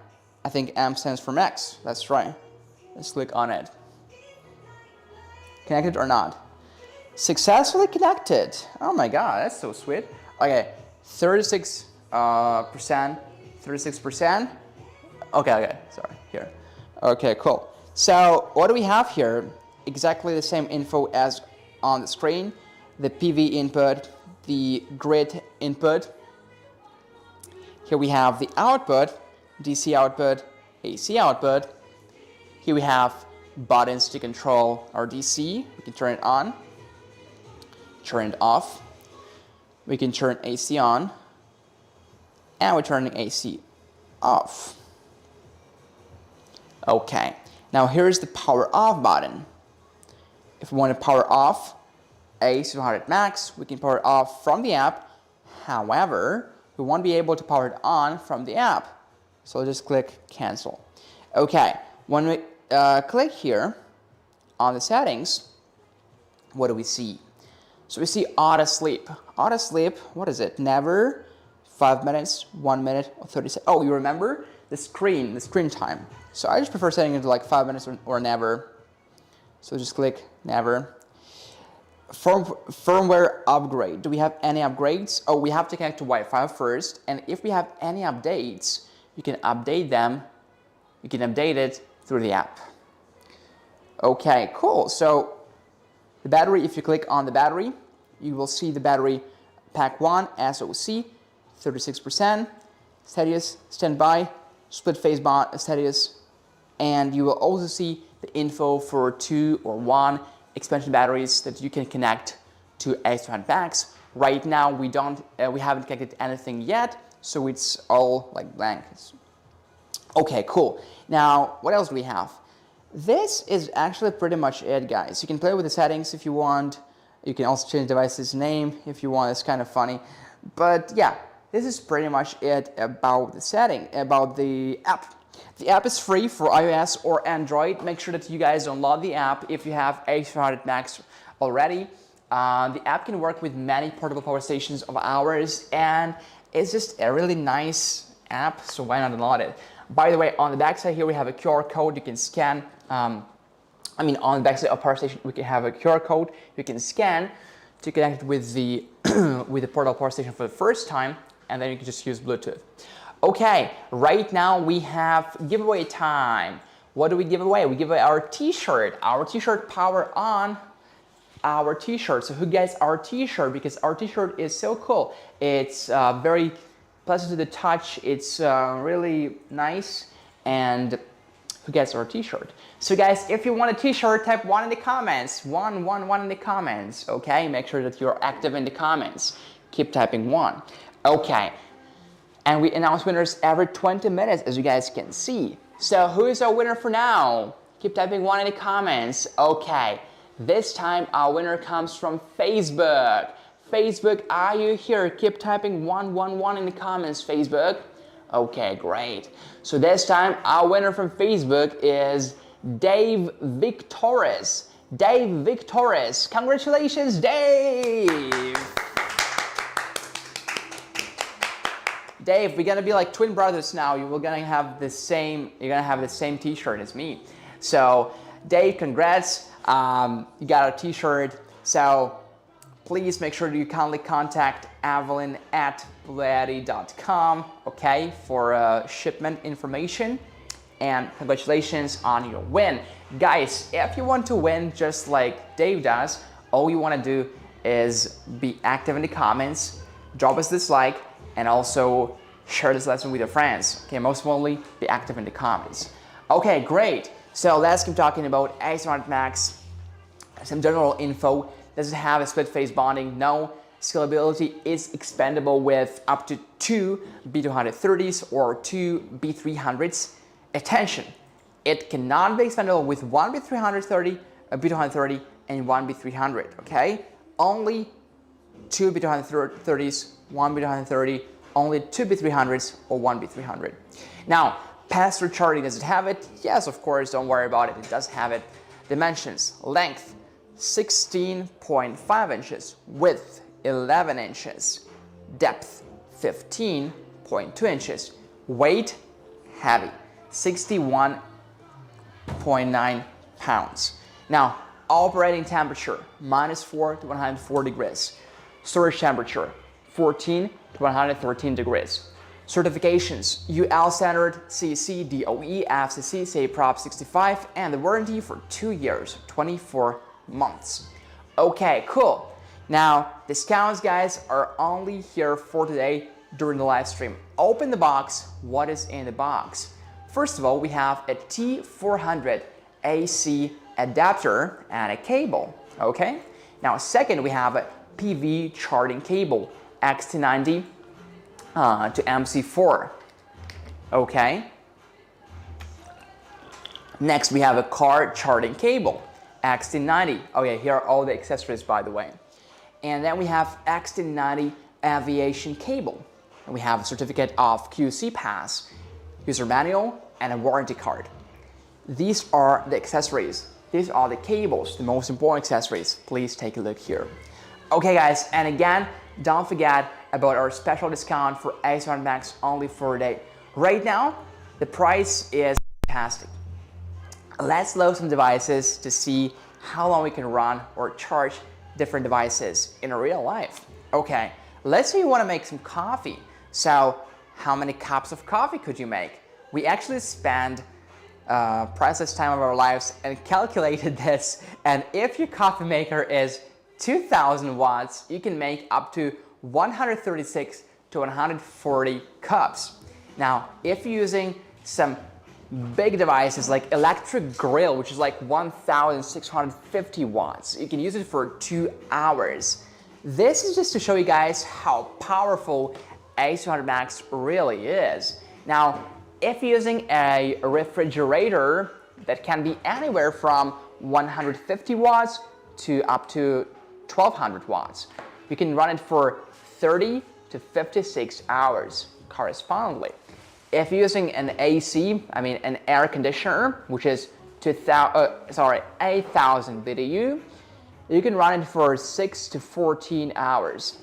I think M stands for Max. That's right. Let's click on it. Connected or not? Successfully connected. Oh my God, that's so sweet. Okay, 36%, 36%. Okay, sorry, here. Okay, cool. So what do we have here? Exactly the same info as on the screen. The PV input, the grid input. Here we have the output, DC output, AC output. Here we have buttons to control our DC. We can turn it on, turn it off. We can turn AC on, and we're turning AC off. Okay. Now here's the power off button. If we want to power off A600 Max, we can power it off from the app. However, we won't be able to power it on from the app. So just click cancel. Okay, when we click here on the settings, what do we see? So we see auto sleep. Auto sleep, what is it? Never, 5 minutes, 1 minute, or 30 seconds. Oh, you remember? The screen time. So I just prefer setting it to like 5 minutes or never. So just click never. Firmware upgrade. Do we have any upgrades? Oh, we have to connect to Wi-Fi first. And if we have any updates, you can update them. You can update it through the app. Okay, cool. So The battery, if you click on the battery, you will see the battery pack 1 SOC 36%, status standby, split phase bond status, and you will also see the info for 2 or 1 expansion batteries that you can connect to A300 Max. Right now we haven't connected anything yet, so it's all like blank. Okay, cool. Now what else do we have? This is actually pretty much it, guys. You can play with the settings if you want. You can also change the device's name if you want. It's kind of funny. But yeah, this is pretty much it about the app. The app is free for iOS or Android. Make sure that you guys download the app if you have A300 Max already. The app can work with many portable power stations of ours, and it's just a really nice app, so why not download it? By the way, on the back side here we have a QR code you can scan. On the back side of power station we can have a QR code you can scan to connect with the with the portable power station for the first time, and then you can just use Bluetooth. Okay, right now we have giveaway time. What do we give away? We give away our t-shirt. Our t-shirt Power On. Our t-shirt. So who gets our t-shirt? Because our t-shirt is so cool. It's very pleasant to the touch. It's really nice. And who gets our t-shirt? So guys, if you want a t-shirt, type 1 in the comments. 1 in the comments. Okay, make sure that you're active in the comments. Keep typing 1. Okay. And we announce winners every 20 minutes, as you guys can see. So who is our winner for now? Keep typing 1 in the comments. Okay. This time our winner comes from Facebook. Facebook, are you here? Keep typing 1 in the comments, Facebook. Okay, great. So this time our winner from Facebook is Dave Victoris. Dave Victoris. Congratulations, Dave! Dave, we're gonna be like twin brothers now. You're gonna have the same t-shirt as me. So Dave, congrats. You got a t-shirt. So please make sure that you kindly contact Evelyn at BLUETTI.com, okay, for shipment information. And congratulations on your win. Guys, if you want to win just like Dave does, all you want to do is be active in the comments, drop us this like, and also share this lesson with your friends. Okay, most importantly, be active in the comments. Okay, great. So let's keep talking about A300 Max. Some general info. Does it have a split phase bonding? No. Scalability is expandable with up to 2 B230s or 2 B300s. Attention, it cannot be expandable with 1 B330, a B230, and 1 B300, okay? Only 2 B230s, 1 B230, only 2 B300s or 1 B300. Now, pass-through charging, does it have it? Yes, of course, don't worry about it, it does have it. Dimensions, length, 16.5 inches, width, 11 inches, depth, 15.2 inches, weight, heavy, 61.9 pounds. Now, operating temperature, -4 to 104 degrees. Storage temperature, 14 to 113 degrees. Certifications, UL Standard, CC, DOE, FCC, say Prop 65, and the warranty for 2 years, 24 months. Okay, cool. Now, discounts, guys, are only here for today during the live stream. Open the box. What is in the box? First of all, we have a T400 AC adapter and a cable, okay? Now, second, we have a PV charging cable, XT90 to MC4, okay? Next, we have a car charging cable, XT90. Oh yeah, here are all the accessories, by the way. And then we have XT90 aviation cable. And we have a certificate of QC pass, user manual, and a warranty card. These are the accessories. These are the cables, the most important accessories. Please take a look here. Okay, guys, and again, don't forget about our special discount for A300 Max only for a day. Right now, the price is fantastic. Let's load some devices to see how long we can run or charge different devices in real life. Okay, let's say you want to make some coffee. So how many cups of coffee could you make? We actually spend priceless time of our lives and calculated this. And if your coffee maker is 2000 watts, you can make up to 136 to 140 cups. Now, if you're using some big devices like electric grill, which is like 1650 watts, you can use it for 2 hours. This is just to show you guys how powerful A200 Max really is. Now, if you're using a refrigerator that can be anywhere from 150 watts to up to 1200 watts, you can run it for 30 to 56 hours correspondingly. If you're using an AC, an air conditioner, which is 8,000 BTU, you can run it for 6 to 14 hours.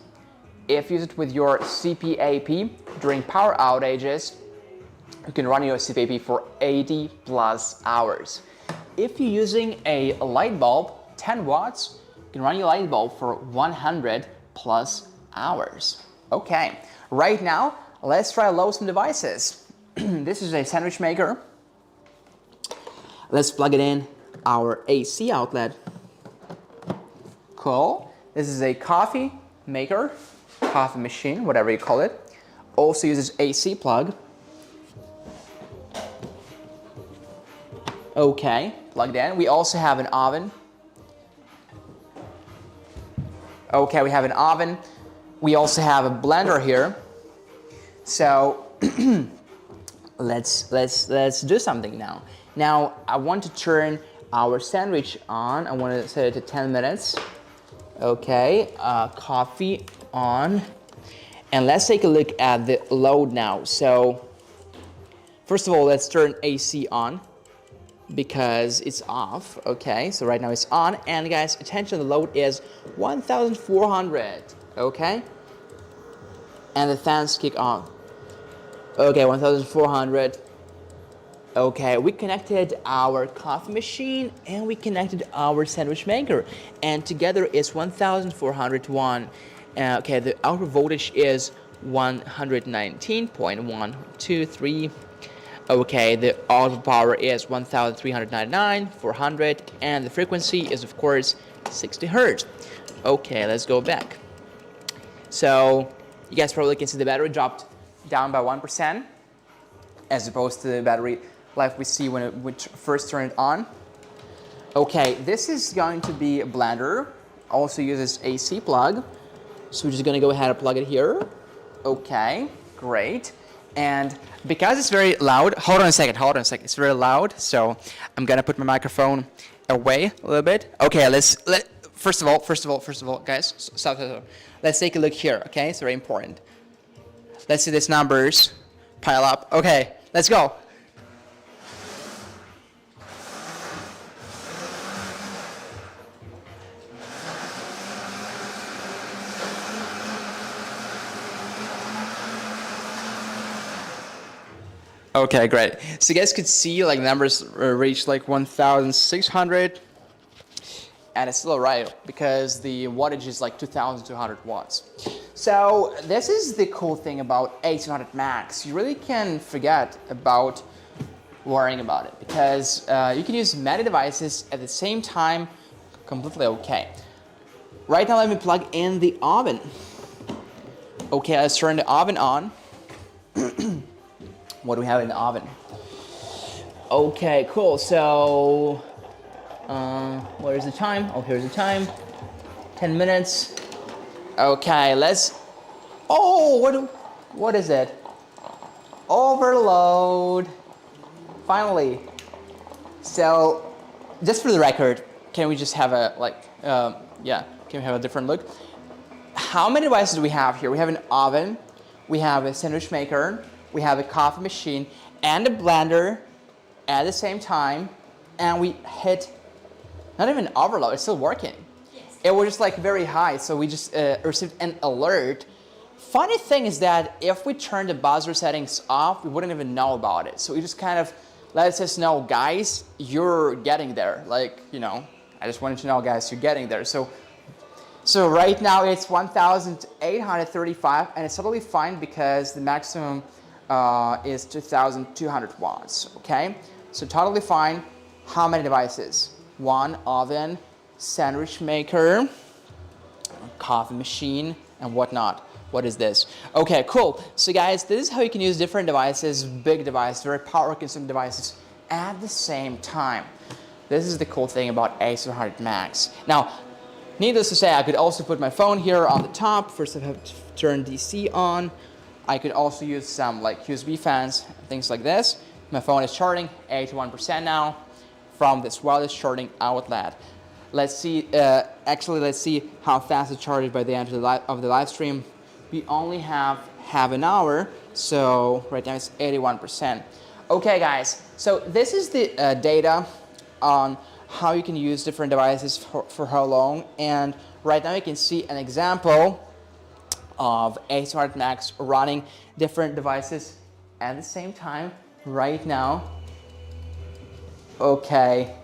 If you use it with your CPAP during power outages, you can run your CPAP for 80 plus hours. If you're using a light bulb, 10 watts, you can run your light bulb for 100 plus hours. Okay, right now, let's try load some devices. This is a sandwich maker. Let's plug it in our AC outlet. Cool. This is a coffee maker, coffee machine, whatever you call it. Also uses AC plug. Okay, plugged in. We also have an oven. Okay, we have an oven. We also have a blender here. So let's do something now. Now I want to turn our sandwich on. I want to set it to 10 minutes. Okay, coffee on. And let's take a look at the load now. So first of all, let's turn AC on because it's off. Okay, so right now it's on. And guys, attention, the load is 1400. Okay, and the fans kick on. Okay, 1400. Okay, we connected our coffee machine and we connected our sandwich maker, and together it's 1401. Okay, the output voltage is 119.123. Okay, the output power is 1399, 400, and the frequency is of course 60 Hertz. Okay, let's go back. So you guys probably can see the battery dropped down by 1% as opposed to the battery life we see when we first turn it on. Okay, this is going to be a blender. Also uses AC plug. So we're just gonna go ahead and plug it here. Okay, great. And because it's very loud, hold on a second, it's very loud, so I'm gonna put my microphone away a little bit. Okay, first of all, guys, stop. Let's take a look here, okay? It's very important. Let's see these numbers pile up. Okay, let's go. Okay, great. So you guys could see like numbers reach like 1,600, and it's still alright because the wattage is like 2,200 watts. So this is the cool thing about A200 Max. You really can forget about worrying about it because you can use many devices at the same time completely okay. Right now let me plug in the oven. Okay, let's turn the oven on. What do we have in the oven? Okay, cool. So, where's the time? Oh, here's the time. 10 minutes. Okay, what is it? Overload. Finally. So, just for the record, can we just have can we have a different look? How many devices do we have here? We have an oven, we have a sandwich maker, we have a coffee machine and a blender at the same time, and we hit not even overload, it's still working. Yes. It was just like very high, so we just received an alert. Funny thing is that if we turn the buzzer settings off, we wouldn't even know about it. So it just kind of lets us know, guys, you're getting there. Like, I just wanted to know, guys, you're getting there. So right now it's 1,835, and it's totally fine because the maximum is 2,200 watts, okay? So totally fine. How many devices? One oven, sandwich maker, coffee machine, and whatnot. What is this? Okay, cool. So guys, this is how you can use different devices, big devices, very power consuming devices at the same time. This is the cool thing about A700 Max. Now, needless to say, I could also put my phone here on the top. First I have to turn DC on. I could also use some like USB fans, things like this. My phone is charging 81% now from this wireless charging outlet. Let's see, let's see how fast it charges by the end of the live stream. We only have half an hour, so right now it's 81%. Okay guys, so this is the data on how you can use different devices for how long, and right now you can see an example of A700 Max running different devices at the same time right now. Okay.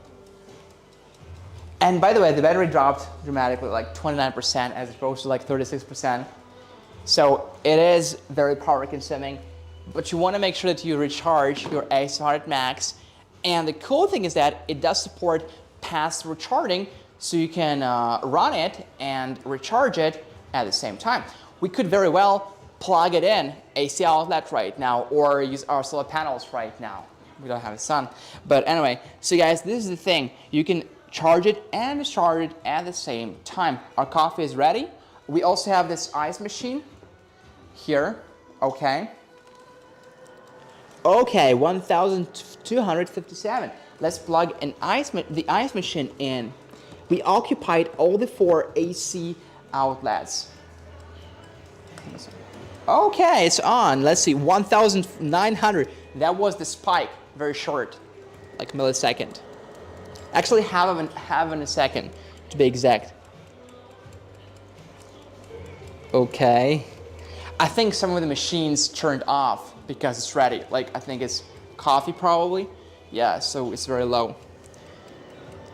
And by the way, the battery dropped dramatically, like 29% as opposed to like 36%. So it is very power consuming, but you want to make sure that you recharge your A700 Max. And the cool thing is that it does support pass-through charging, so you can run it and recharge it at the same time. We could very well plug it in AC outlet right now, or use our solar panels right now. We don't have a sun. But anyway, so guys, this is the thing. You can charge it and discharge it at the same time. Our coffee is ready. We also have this ice machine here, okay. Okay, 1257. Let's plug the ice machine in. We occupied all the 4 AC outlets. Okay, it's on. Let's see, 1900. That was the spike, very short, like millisecond. Actually, half in a second, to be exact. Okay. I think some of the machines turned off because it's ready. Like, I think it's coffee probably. Yeah, so it's very low.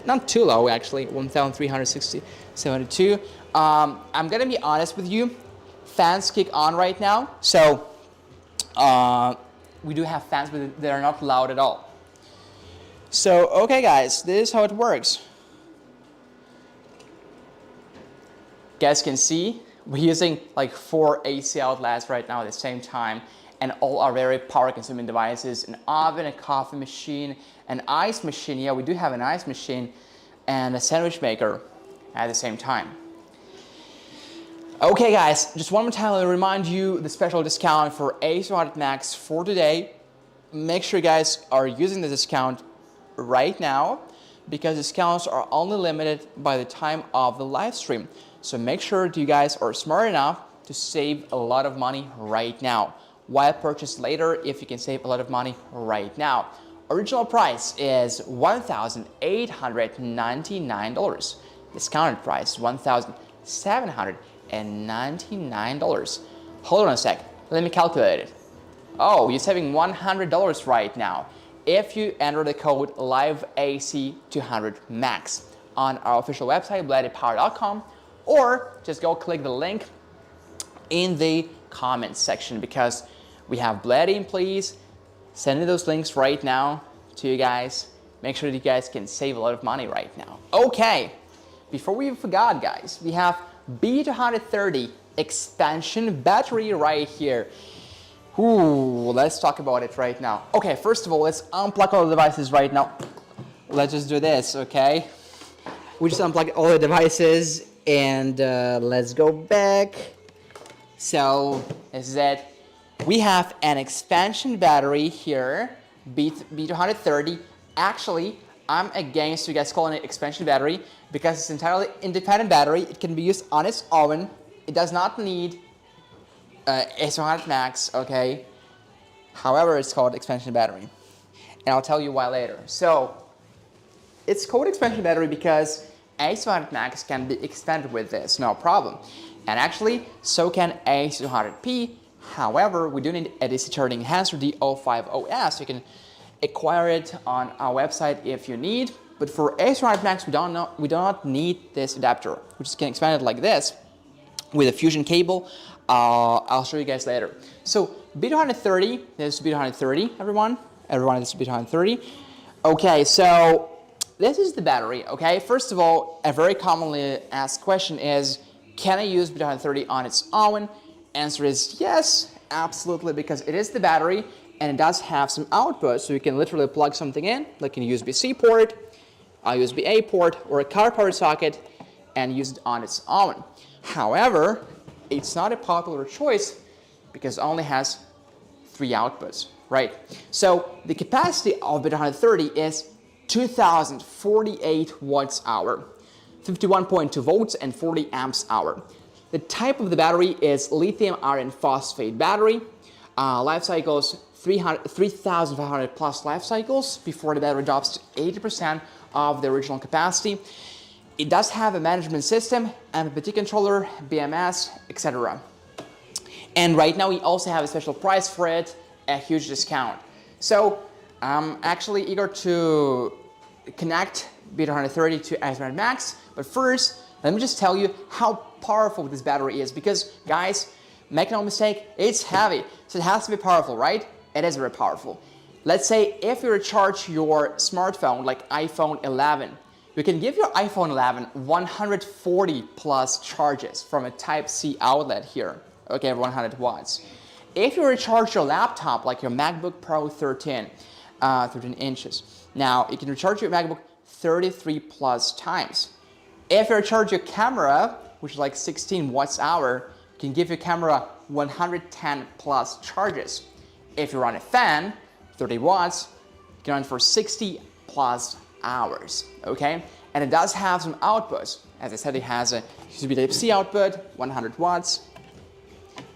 Not too low, actually, 1372. I'm gonna be honest with you. Fans kick on right now. So, we do have fans, but they're not loud at all. So, okay guys, this is how it works. You guys can see, we're using like 4 AC outlets right now at the same time, and all are very power consuming devices: an oven, a coffee machine, an ice machine. Yeah, we do have an ice machine, and a sandwich maker at the same time. Okay guys, just one more time, I'll remind you the special discount for A700 Max for today. Make sure you guys are using the discount right now, because discounts are only limited by the time of the live stream. So make sure that you guys are smart enough to save a lot of money right now. Why purchase later if you can save a lot of money right now? Original price is $1,899. Discounted price $1,799. Hold on a sec, let me calculate it. Oh, you're saving $100 right now if you enter the code LiveAC200MAX on our official website, BLUETTIPower.com, or just go click the link in the comments section, because we have BLUETTI employees sending those links right now to you guys. Make sure that you guys can save a lot of money right now. Okay, before we forgot, guys, we have B230 expansion battery right here. Ooh, let's talk about it right now. Okay, first of all, let's unplug all the devices right now. Let's just do this, okay? We just unplugged all the devices, and let's go back. So, this is it. We have an expansion battery here, B230. Actually, I'm against you guys calling it expansion battery, because it's entirely independent battery. It can be used on its own. It does not need A700 Max, okay? However, it's called expansion battery, and I'll tell you why later. So, it's called expansion battery because A700 Max can be expanded with this, no problem. And actually, so can A700P. However, we do need a DC charging enhancer, the 050S. You can acquire it on our website if you need. But for A700 Max, we do not need this adapter. We just can expand it like this with a fusion cable. I'll show you guys later. So B230, this is B230, everyone. Everyone, this is B230. Okay, so this is the battery, okay? First of all, a very commonly asked question is, can I use B230 on its own? Answer is yes, absolutely, because it is the battery and it does have some output, so you can literally plug something in, like a USB-C port, a USB-A port, or a car power socket, and use it on its own. However, it's not a popular choice because it only has 3 outputs, right? So the capacity of B230 is 2048 watts hour, 51.2 volts and 40 amps hour. The type of the battery is lithium iron phosphate battery. Life cycles 3,500 plus life cycles before the battery drops to 80% of the original capacity. It does have a management system, MPPT controller, BMS, etc. And right now we also have a special price for it, a huge discount. So I'm actually eager to connect B230 to Is Eb3 Max, but first let me just tell you how powerful this battery is, because guys, make no mistake, it's heavy, so it has to be powerful, right? It is very powerful. Let's say if you recharge your smartphone like iPhone 11, you can give your iPhone 11 140 plus charges from a Type-C outlet here, okay, 100 watts. If you recharge your laptop like your MacBook Pro 13 inches, now you can recharge your MacBook 33 plus times. If you recharge your camera, which is like 16 watts hour, you can give your camera 110 plus charges. If you run a fan, 30 watts, you can run for 60 plus hours, okay? And it does have some outputs. As I said, it has a USB Type-C output, 100 watts,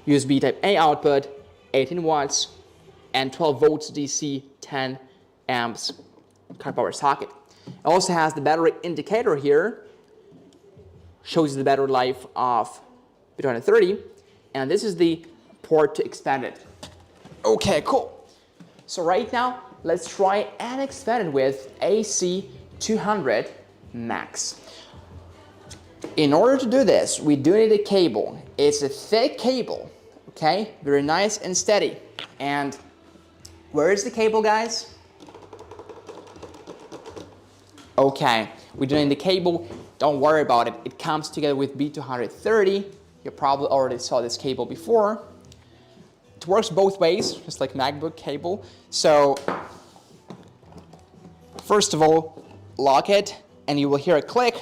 USB Type-A output, 18 watts, and 12 volts DC, 10 amps car power socket. It also has the battery indicator here, shows you the battery life of B230, and this is the port to expand it. Okay, cool. So right now, let's try and expand it with AC200 Max. In order to do this, we do need a cable. It's a thick cable, okay? Very nice and steady. And where is the cable, guys? Okay, we do need the cable. Don't worry about it. It comes together with B230. You probably already saw this cable before. It works both ways, just like MacBook cable. So, first of all, lock it, and you will hear a click.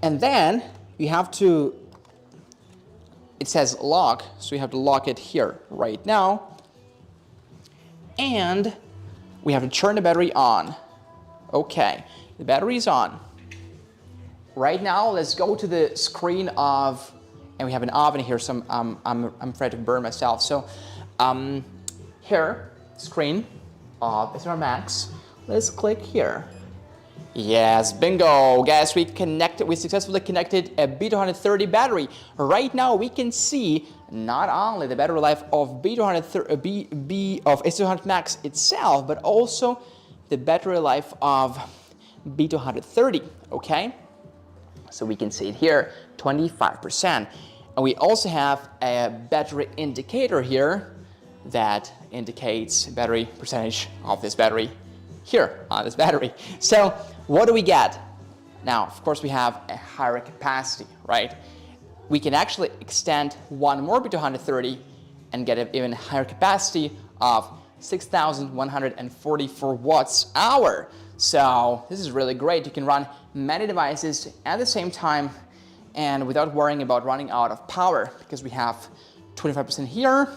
And then you have to, it says lock, so you have to lock it here right now. And we have to turn the battery on. Okay, the battery is on. Right now, let's go to the screen of, and we have an oven here, so I'm afraid to burn myself. So here, screen of Is Eb3 Max. Let's click here. Yes, bingo, guys, we successfully connected a B230 battery. Right now, we can see not only the battery life of Is200 Max itself, but also the battery life of B230, okay? So we can see it here, 25%. And we also have a battery indicator here that indicates battery percentage of this battery here on this battery. So what do we get? Now, of course, we have a higher capacity, right? We can actually extend one more B230 and get an even higher capacity of 6,144 watts hour. So this is really great. You can run many devices at the same time and without worrying about running out of power, because we have 25% here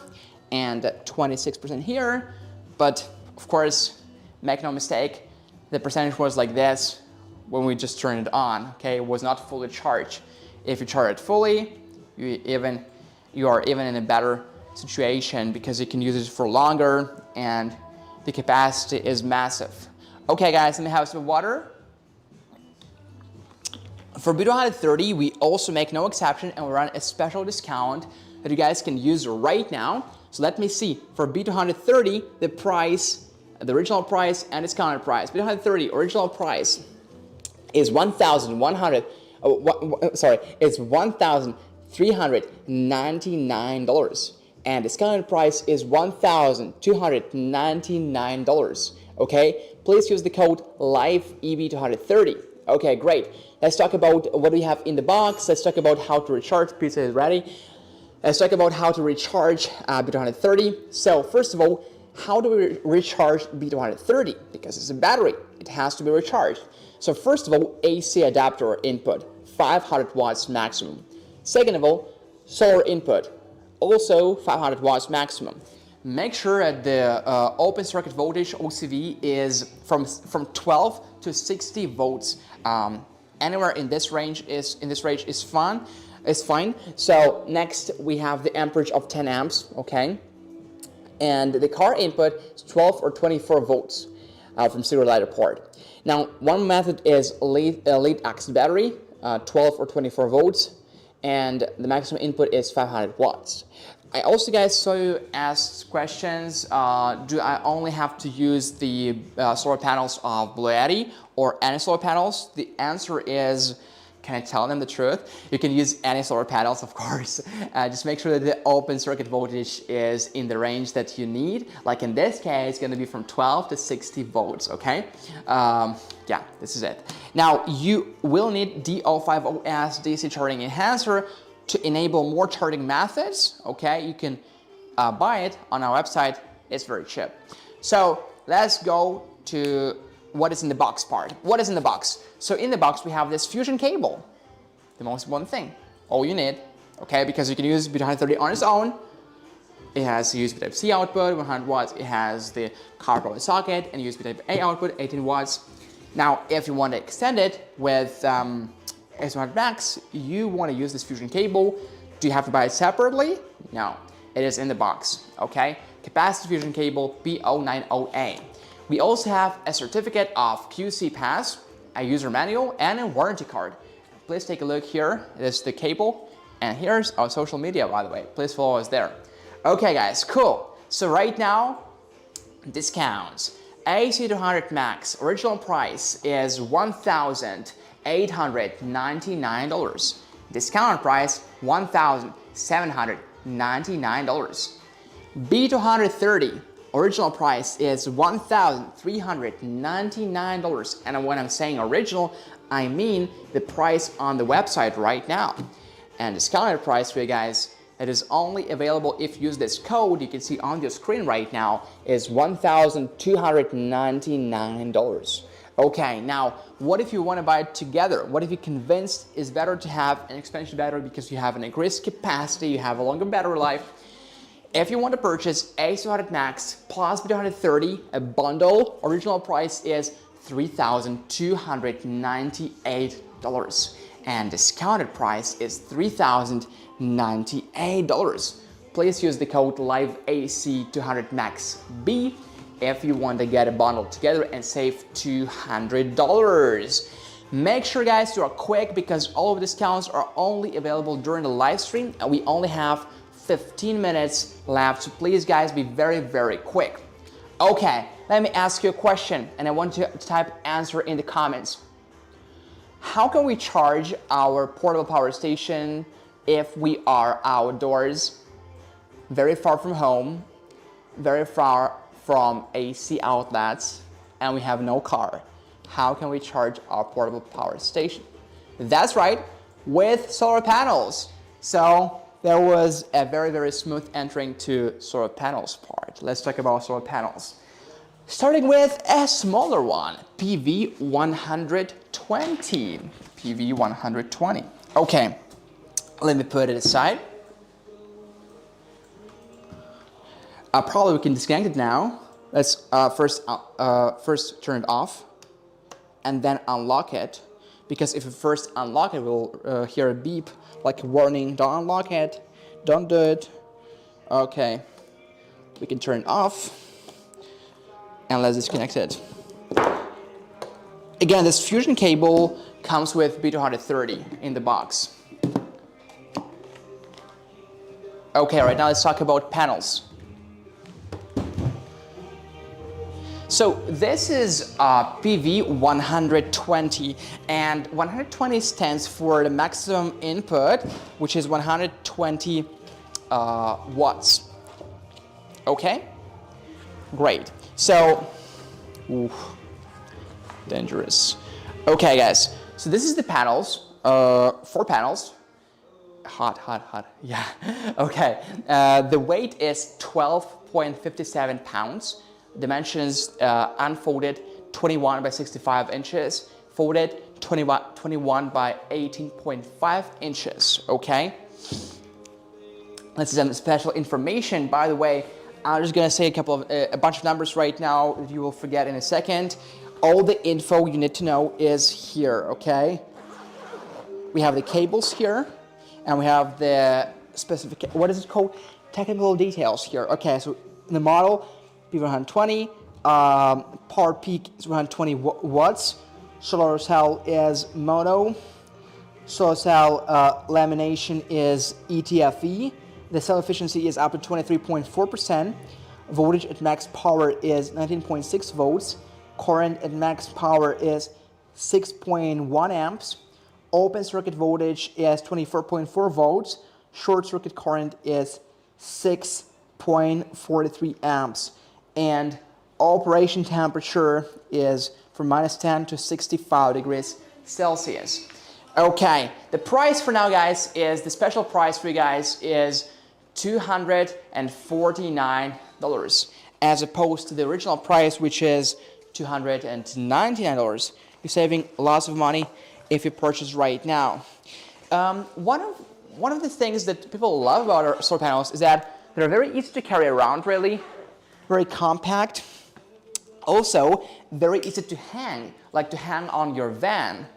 and 26% here. But of course, make no mistake, the percentage was like this when we just turned it on, okay? It was not fully charged. If you charge it fully, you are even in a better situation because you can use it for longer and the capacity is massive. Okay guys, let me have some water. For B230, we also make no exception and we run a special discount that you guys can use right now. So let me see, for B230, the price, the original price and discounted price. B230 original price is $1,399. and discounted price is $1,299. Okay, please use the code LIVEEB230. Okay, great. Let's talk about what we have in the box. Let's talk about how to recharge. Pizza is ready. Let's talk about how to recharge B230. So first of all, how do we recharge B230? Because it's a battery, it has to be recharged. So first of all, AC adapter input, 500 watts maximum. Second of all, solar input, also 500 watts maximum. Make sure that the open circuit voltage OCV is from 12 to 60 volts. Anywhere in this range is fine. So next we have the amperage of 10 amps. Okay, and the car input is 12 or 24 volts from serial lighter port. Now one method is lead acid battery, 12 or 24 volts, and the maximum input is 500 watts. I also, guys, saw you ask questions, do I only have to use the solar panels of BLUETTI or any solar panels? The answer is, can I tell them the truth? You can use any solar panels, of course. Just make sure that the open circuit voltage is in the range that you need. Like in this case, it's going to be from 12 to 60 volts, okay? Yeah, this is it. Now, you will need D050S DC charging enhancer to enable more charging methods. Okay, you can buy it on our website. It's very cheap. So let's go to what is in the box part. What is in the box? So in the box we have this fusion cable, the most important thing, all you need. Okay, because you can use B230 on its own. It has USB Type-C output, 100 watts. It has the car power socket and USB Type-A output, 18 watts. Now, if you want to extend it with S100 Max, you want to use this fusion cable. Do you have to buy it separately? No, it is in the box, okay? Capacitive fusion cable B090A. We also have a certificate of QC pass, a user manual, and a warranty card. Please take a look here. This is the cable, and here's our social media, by the way. Please follow us there. Okay, guys, cool. So right now, discounts. AC200 Max original price is $1,899. Discounted price $1,799. B230 original price is $1,399. And when I'm saying original, I mean the price on the website right now. And discounted price for you guys, it is only available if you use this code you can see on your screen right now, is $1,299. Okay, now what if you want to buy it together? What if you're convinced it's better to have an expansion battery because you have an increased capacity, you have a longer battery life? If you want to purchase AC200 Max plus B230, a bundle, original price is $3,298. And discounted price is $3,098. Please use the code LIVEAC200MAXB if you want to get a bundle together and save $200. Make sure, guys, you are quick because all of the discounts are only available during the live stream and we only have 15 minutes left, so please, guys, be very, very quick. Okay, let me ask you a question and I want you to type answer in the comments. How can we charge our portable power station if we are outdoors, very far from home, very far from AC outlets, and we have no car? How can we charge our portable power station? That's right, with solar panels. So there was a very, very smooth entering to solar panels part. Let's talk about solar panels. Starting with a smaller one, PV120. PV120. Okay, let me put it aside. Probably we can disconnect it now. Let's first turn it off and then unlock it. Because if you first unlock it, we'll hear a beep like a warning. Don't unlock it. Don't do it. Okay, we can turn it off. And let's disconnect it. Again, this fusion cable comes with B230 in the box. Okay, right now let's talk about panels. So this is PV120, and 120 stands for the maximum input, which is 120 watts. Okay, great. So, oof, dangerous. Okay, guys. So this is the panels. 4 panels. Hot. Yeah. Okay. The weight is 12.57 pounds. Dimensions unfolded 21 by 65 inches. Folded 21 by 18.5 inches. Okay. Let's see some special information. By the way, I'm just gonna say a bunch of numbers right now that you will forget in a second. All the info you need to know is here. Okay. We have the cables here, and we have the specific, what is it called? Technical details here. Okay, so the model, P120, power peak is 120 watts. Solar cell is mono. Solar cell lamination is ETFE. The cell efficiency is up to 23.4%. Voltage at max power is 19.6 volts. Current at max power is 6.1 amps. Open circuit voltage is 24.4 volts. Short circuit current is 6.43 amps. And operation temperature is from -10 to 65 degrees Celsius. Okay, the price for now, guys, is the special price for you guys is $249, as opposed to the original price, which is $299. You're saving lots of money if you purchase right now. One of the things that people love about our solar panels is that they're very easy to carry around, really, very compact. Also, very easy to hang, like to hang on your van.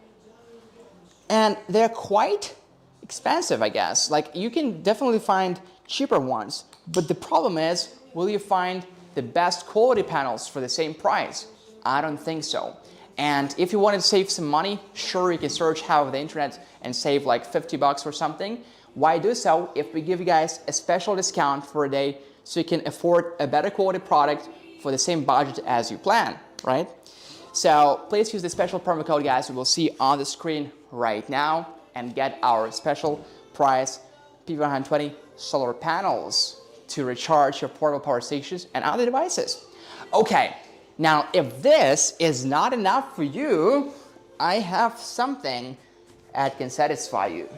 And they're quite expensive, I guess. Like, you can definitely find cheaper ones, but the problem is, will you find the best quality panels for the same price? I don't think so. And if you want to save some money, sure, you can search on the internet and save like $50 or something. Why do so if we give you guys a special discount for a day so you can afford a better quality product for the same budget as you plan, right? So please use the special promo code, guys, we will see on the screen right now, and get our special price P120 solar panels to recharge your portable power stations and other devices. Okay. Now, if this is not enough for you, I have something that can satisfy you.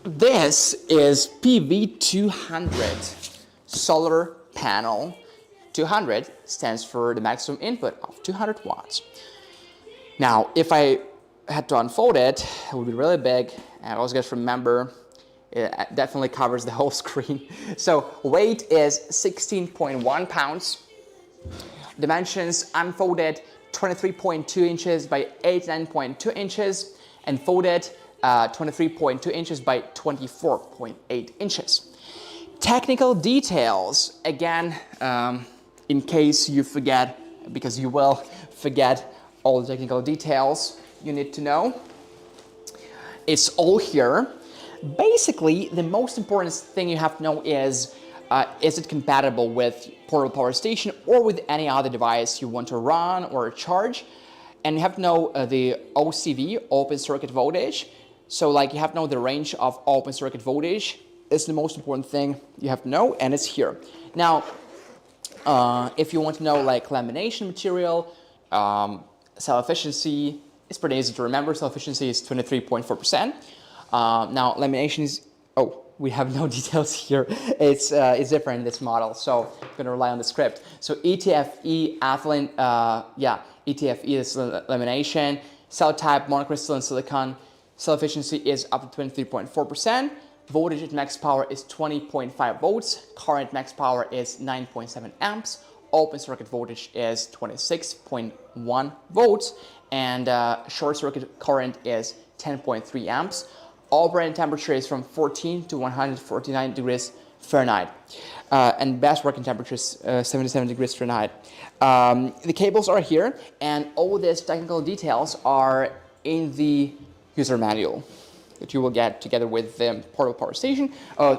This is PV200 solar panel. 200 stands for the maximum input of 200 watts. Now, if I had to unfold it, it would be really big, and I always got to remember it definitely covers the whole screen. So weight is 16.1 pounds. Dimensions unfolded 23.2 inches by 89.2 inches, and folded 23.2 inches by 24.8 inches. Technical details, again, in case you forget, because you will forget all the technical details you need to know. It's all here. Basically, the most important thing you have to know is it compatible with portable power station or with any other device you want to run or charge? And you have to know the OCV, open circuit voltage. So like you have to know the range of open circuit voltage. It's the most important thing you have to know, and it's here. Now, if you want to know like lamination material, cell efficiency, it's pretty easy to remember. Cell efficiency is 23.4%. Now lamination is, we have no details here. It's different in this model, so I'm going to rely on the script. So ETFE, ethylene, ETFE is lamination. Cell type, monocrystalline silicon. Cell efficiency is up to 23.4%. Voltage at max power is 20.5 volts. Current max power is 9.7 amps. Open circuit voltage is 26.1 volts. And short circuit current is 10.3 amps. Operating temperature is from 14 to 149 degrees Fahrenheit. And best working temperature is 77 degrees Fahrenheit. The cables are here, and all these technical details are in the user manual that you will get together with the portable power station,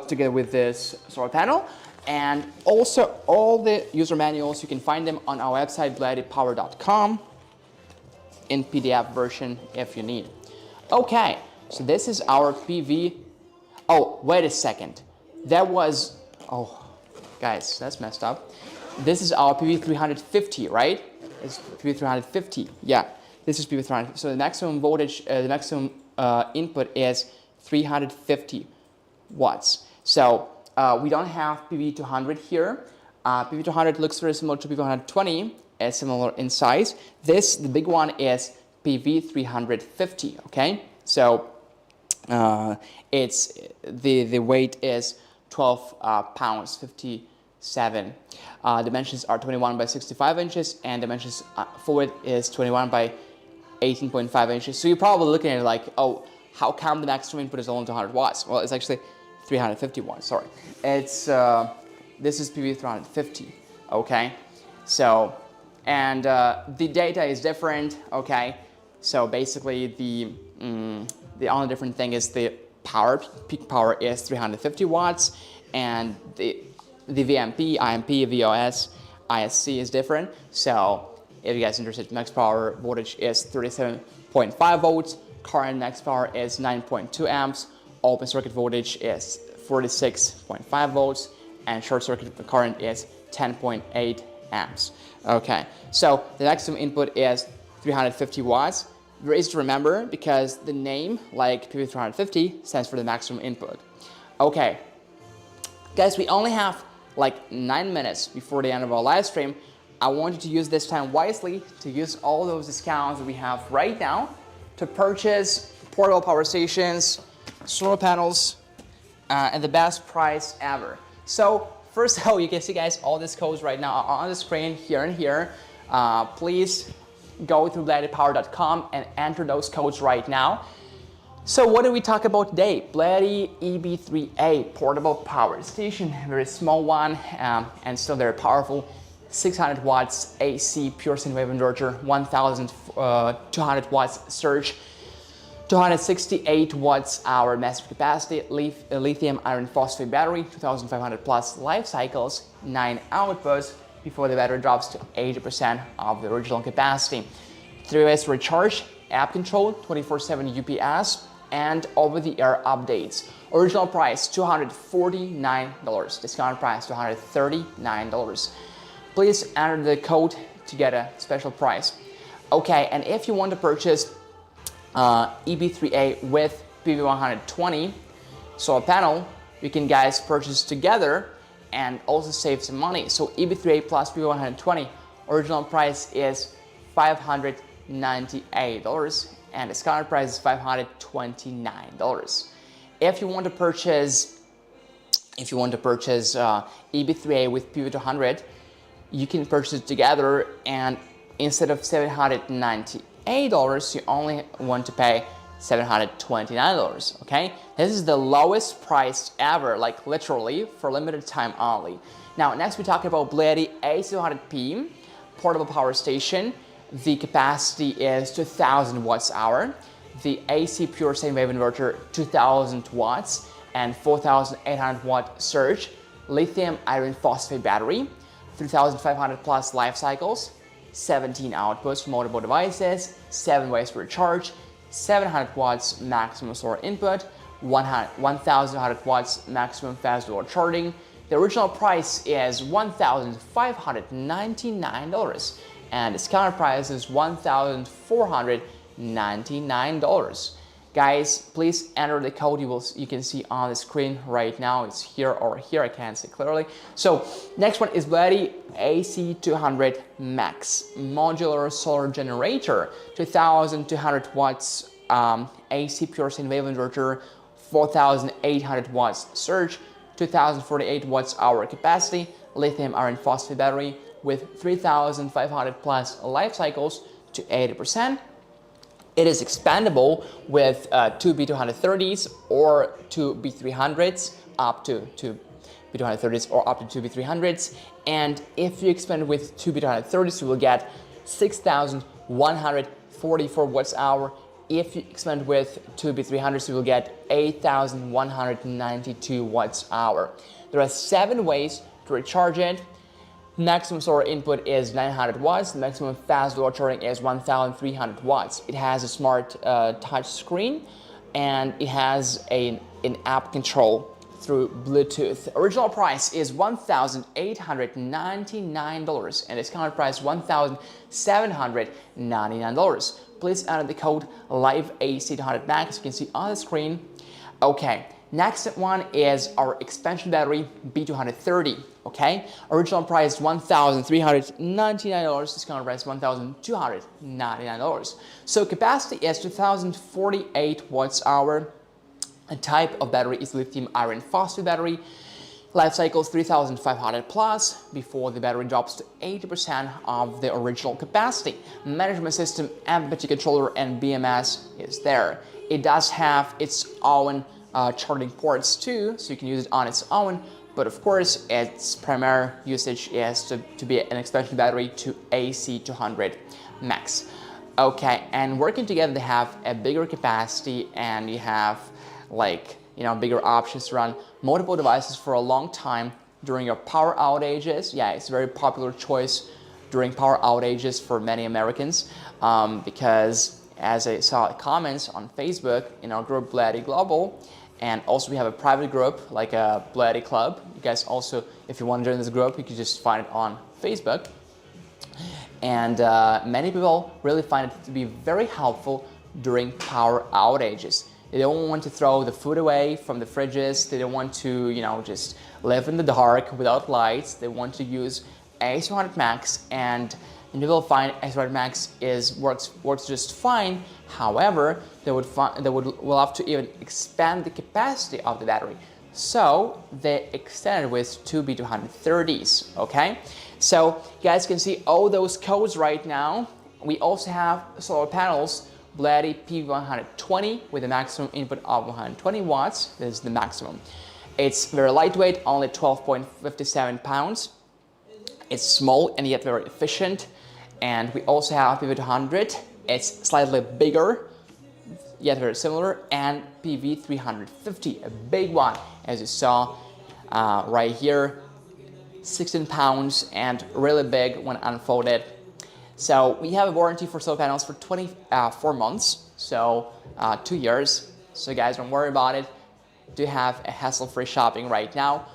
together with this solar panel. And also all the user manuals, you can find them on our website, BLUETTIPower.com, in PDF version if you need. Okay. So this is our PV. Oh, wait a second. That was, guys, that's messed up. This is our PV350, right? It's PV350, yeah. This is PV350. So the maximum voltage, the maximum input is 350 watts. So we don't have PV200 here. PV200 looks very similar to PV120, it's similar in size. This, the big one, is PV350, okay? So it's the weight is 12 pounds, 57. Dimensions are 21 by 65 inches, and dimensions forward is 21 by 18.5 inches. So you're probably looking at it like, oh, how come the maximum input is only 200 watts? Well, it's actually 350 watts, sorry. It's, this is PV350, okay? So, and the data is different, okay? So basically the only different thing is the power, peak power is 350 watts, and the VMP, IMP, VOS, ISC is different. So if you guys are interested, max power voltage is 37.5 volts, current max power is 9.2 amps, open circuit voltage is 46.5 volts, and short circuit current is 10.8 amps. Okay, so the maximum input is 350 watts. Very easy to remember because the name, like PV350, stands for the maximum input. Okay, guys, we only have like 9 minutes before the end of our live stream. I want you to use this time wisely, to use all those discounts that we have right now to purchase portable power stations, solar panels, at the best price ever. So first of all, you can see, guys, all these codes right now are on the screen here and here. Please go to BLUETTIPower.com and enter those codes right now. So what do we talk about today? BLUETTI EB3A Portable Power Station, very small one and still very powerful. 600 watts AC pure sine wave inverter, 1200 watts surge, 268 watts hour massive capacity, lithium iron phosphate battery, 2500 plus life cycles, 9 outputs before the battery drops to 80% of the original capacity. 3 ways to recharge, app control, 24/7 UPS, and over-the-air updates. Original price $249, discount price $239. Please enter the code to get a special price. Okay, and if you want to purchase EB3A with PV120 solar panel, you can, guys, purchase together and also save some money. So EB3A plus PV120, original price is $598 and discounted price is $529. If you want to purchase EB3A with PV200, you can purchase it together, and instead of $798, you only want to pay $729, okay? This is the lowest price ever, like literally for limited time only. Now, next we talk about BLUETTI AC200P portable power station. The capacity is 2000 watts hour. The AC pure sine wave inverter, 2000 watts and 4800 watt surge. Lithium iron phosphate battery, 3500 plus life cycles, 17 outputs for multiple devices, 7 ways to recharge, 700 watts maximum solar input, 1100 watts maximum fast dual charging. The original price is $1,599 and discounted price is $1,499. Guys, please enter the code you can see on the screen right now. It's here or here, I can't see clearly. So next one is BLUETTI AC200 Max Modular Solar Generator, 2200 watts AC pure sine wave inverter, 4800 watts surge, 2048 watts hour capacity, lithium iron phosphate battery with 3500 plus life cycles to 80%. It is expandable with 2 B230s or 2 B300s up to 2 B230s or up to 2 B300s. And if you expand with 2 B230s, you will get 6144 watts hour. If you expand with 2 B300s, you will get 8192 watts hour. There are 7 ways to recharge it. Maximum solar input is 900 watts. The maximum fast dual charging is 1300 watts. It has a smart touch screen and it has an app control through Bluetooth. Original price is $1,899 and discounted price $1,799. Please enter the code LIVEAC200MAX, as you can see on the screen. Okay, next one is our expansion battery B230. Okay, original price $1,399, discounted price $1,299. So capacity is 2048 watts-hour. A type of battery is lithium iron phosphate battery. Life cycle is 3,500 plus before the battery drops to 80% of the original capacity. Management system, MPPT controller, and BMS is there. It does have its own charging ports too, so you can use it on its own. But of course, its primary usage is to be an expansion battery to AC200 max. Okay, and working together, they have a bigger capacity, and you have bigger options to run multiple devices for a long time during your power outages. Yeah, it's a very popular choice during power outages for many Americans because, as I saw comments on Facebook in our group BLUETTI Global, and also we have a private group like a BLUETTI Club. You guys also, if you want to join this group, you can just find it on Facebook. And many people really find it to be very helpful during power outages. They don't want to throw the food away from the fridges. They don't want to, just live in the dark without lights. They want to use AC200 Max, and you will find AC200 Max works just fine. However, they will have to even expand the capacity of the battery. So they extended with two B230s. Okay, so you guys can see all those codes right now. We also have solar panels. BLUETTI P120 with a maximum input of 120 watts. This is the maximum. It's very lightweight, only 12.57 pounds. It's small and yet very efficient. And we also have PV200. It's slightly bigger, yet very similar. And PV350, a big one, as you saw right here, 16 pounds and really big when unfolded. So we have a warranty for solar panels for 24 months, so 2 years. So guys, don't worry about it. Do have a hassle-free shopping right now.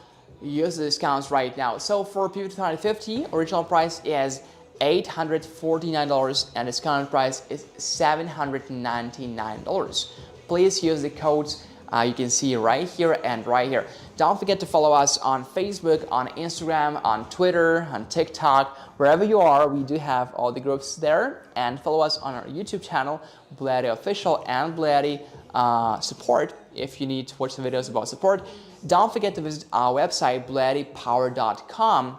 Use the discounts right now. So for PV250, original price is $849 and discounted price is $799. Please use the codes you can see right here and right here. Don't forget to follow us on Facebook, on Instagram, on Twitter, on TikTok, wherever you are. We do have all the groups there. And follow us on our YouTube channel, BLUETTI Official and BLUETTI Support, if you need to watch some videos about support. Don't forget to visit our website, BLUETTIPower.com.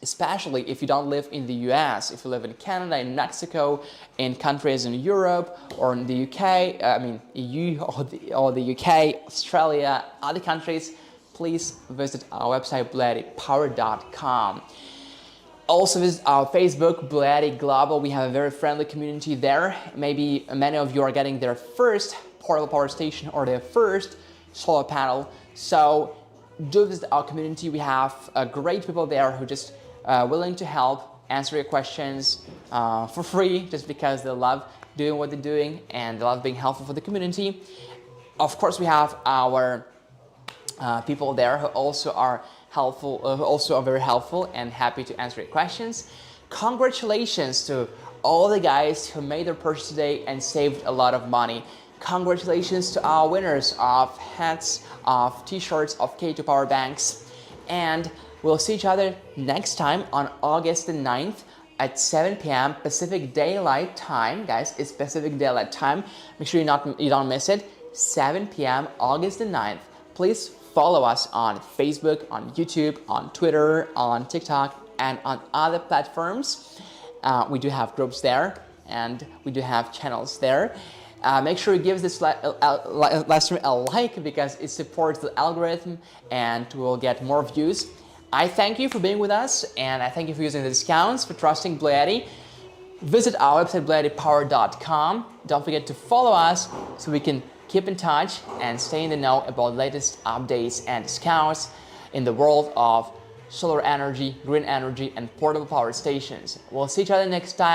Especially if you don't live in the US, if you live in Canada, in Mexico, in countries in Europe or in the UK, EU or the UK, Australia, other countries, please visit our website, BLUETTIPower.com. Also visit our Facebook, BLUETTI Global. We have a very friendly community there. Maybe many of you are getting their first portable power station or their first solar panel. So do visit our community. We have great people there who just willing to help, answer your questions for free, just because they love doing what they're doing and they love being helpful for the community. Of course, we have our people there who also are helpful, who also are very helpful and happy to answer your questions. Congratulations to all the guys who made their purchase today and saved a lot of money. Congratulations to our winners of hats, of t-shirts, of K2 power banks. And we'll see each other next time on August the 9th at 7 p.m. Pacific Daylight Time. Guys, it's Pacific Daylight Time. Make sure you don't miss it. 7 p.m. August the 9th. Please follow us on Facebook, on YouTube, on Twitter, on TikTok, and on other platforms. We do have groups there, and we do have channels there. Make sure you give this live stream a like because it supports the algorithm and we'll get more views. I thank you for being with us, and I thank you for using the discounts, for trusting BLUETTI. Visit our website, BLUETTIPower.com. Don't forget to follow us so we can keep in touch and stay in the know about the latest updates and discounts in the world of solar energy, green energy, and portable power stations. We'll see each other next time.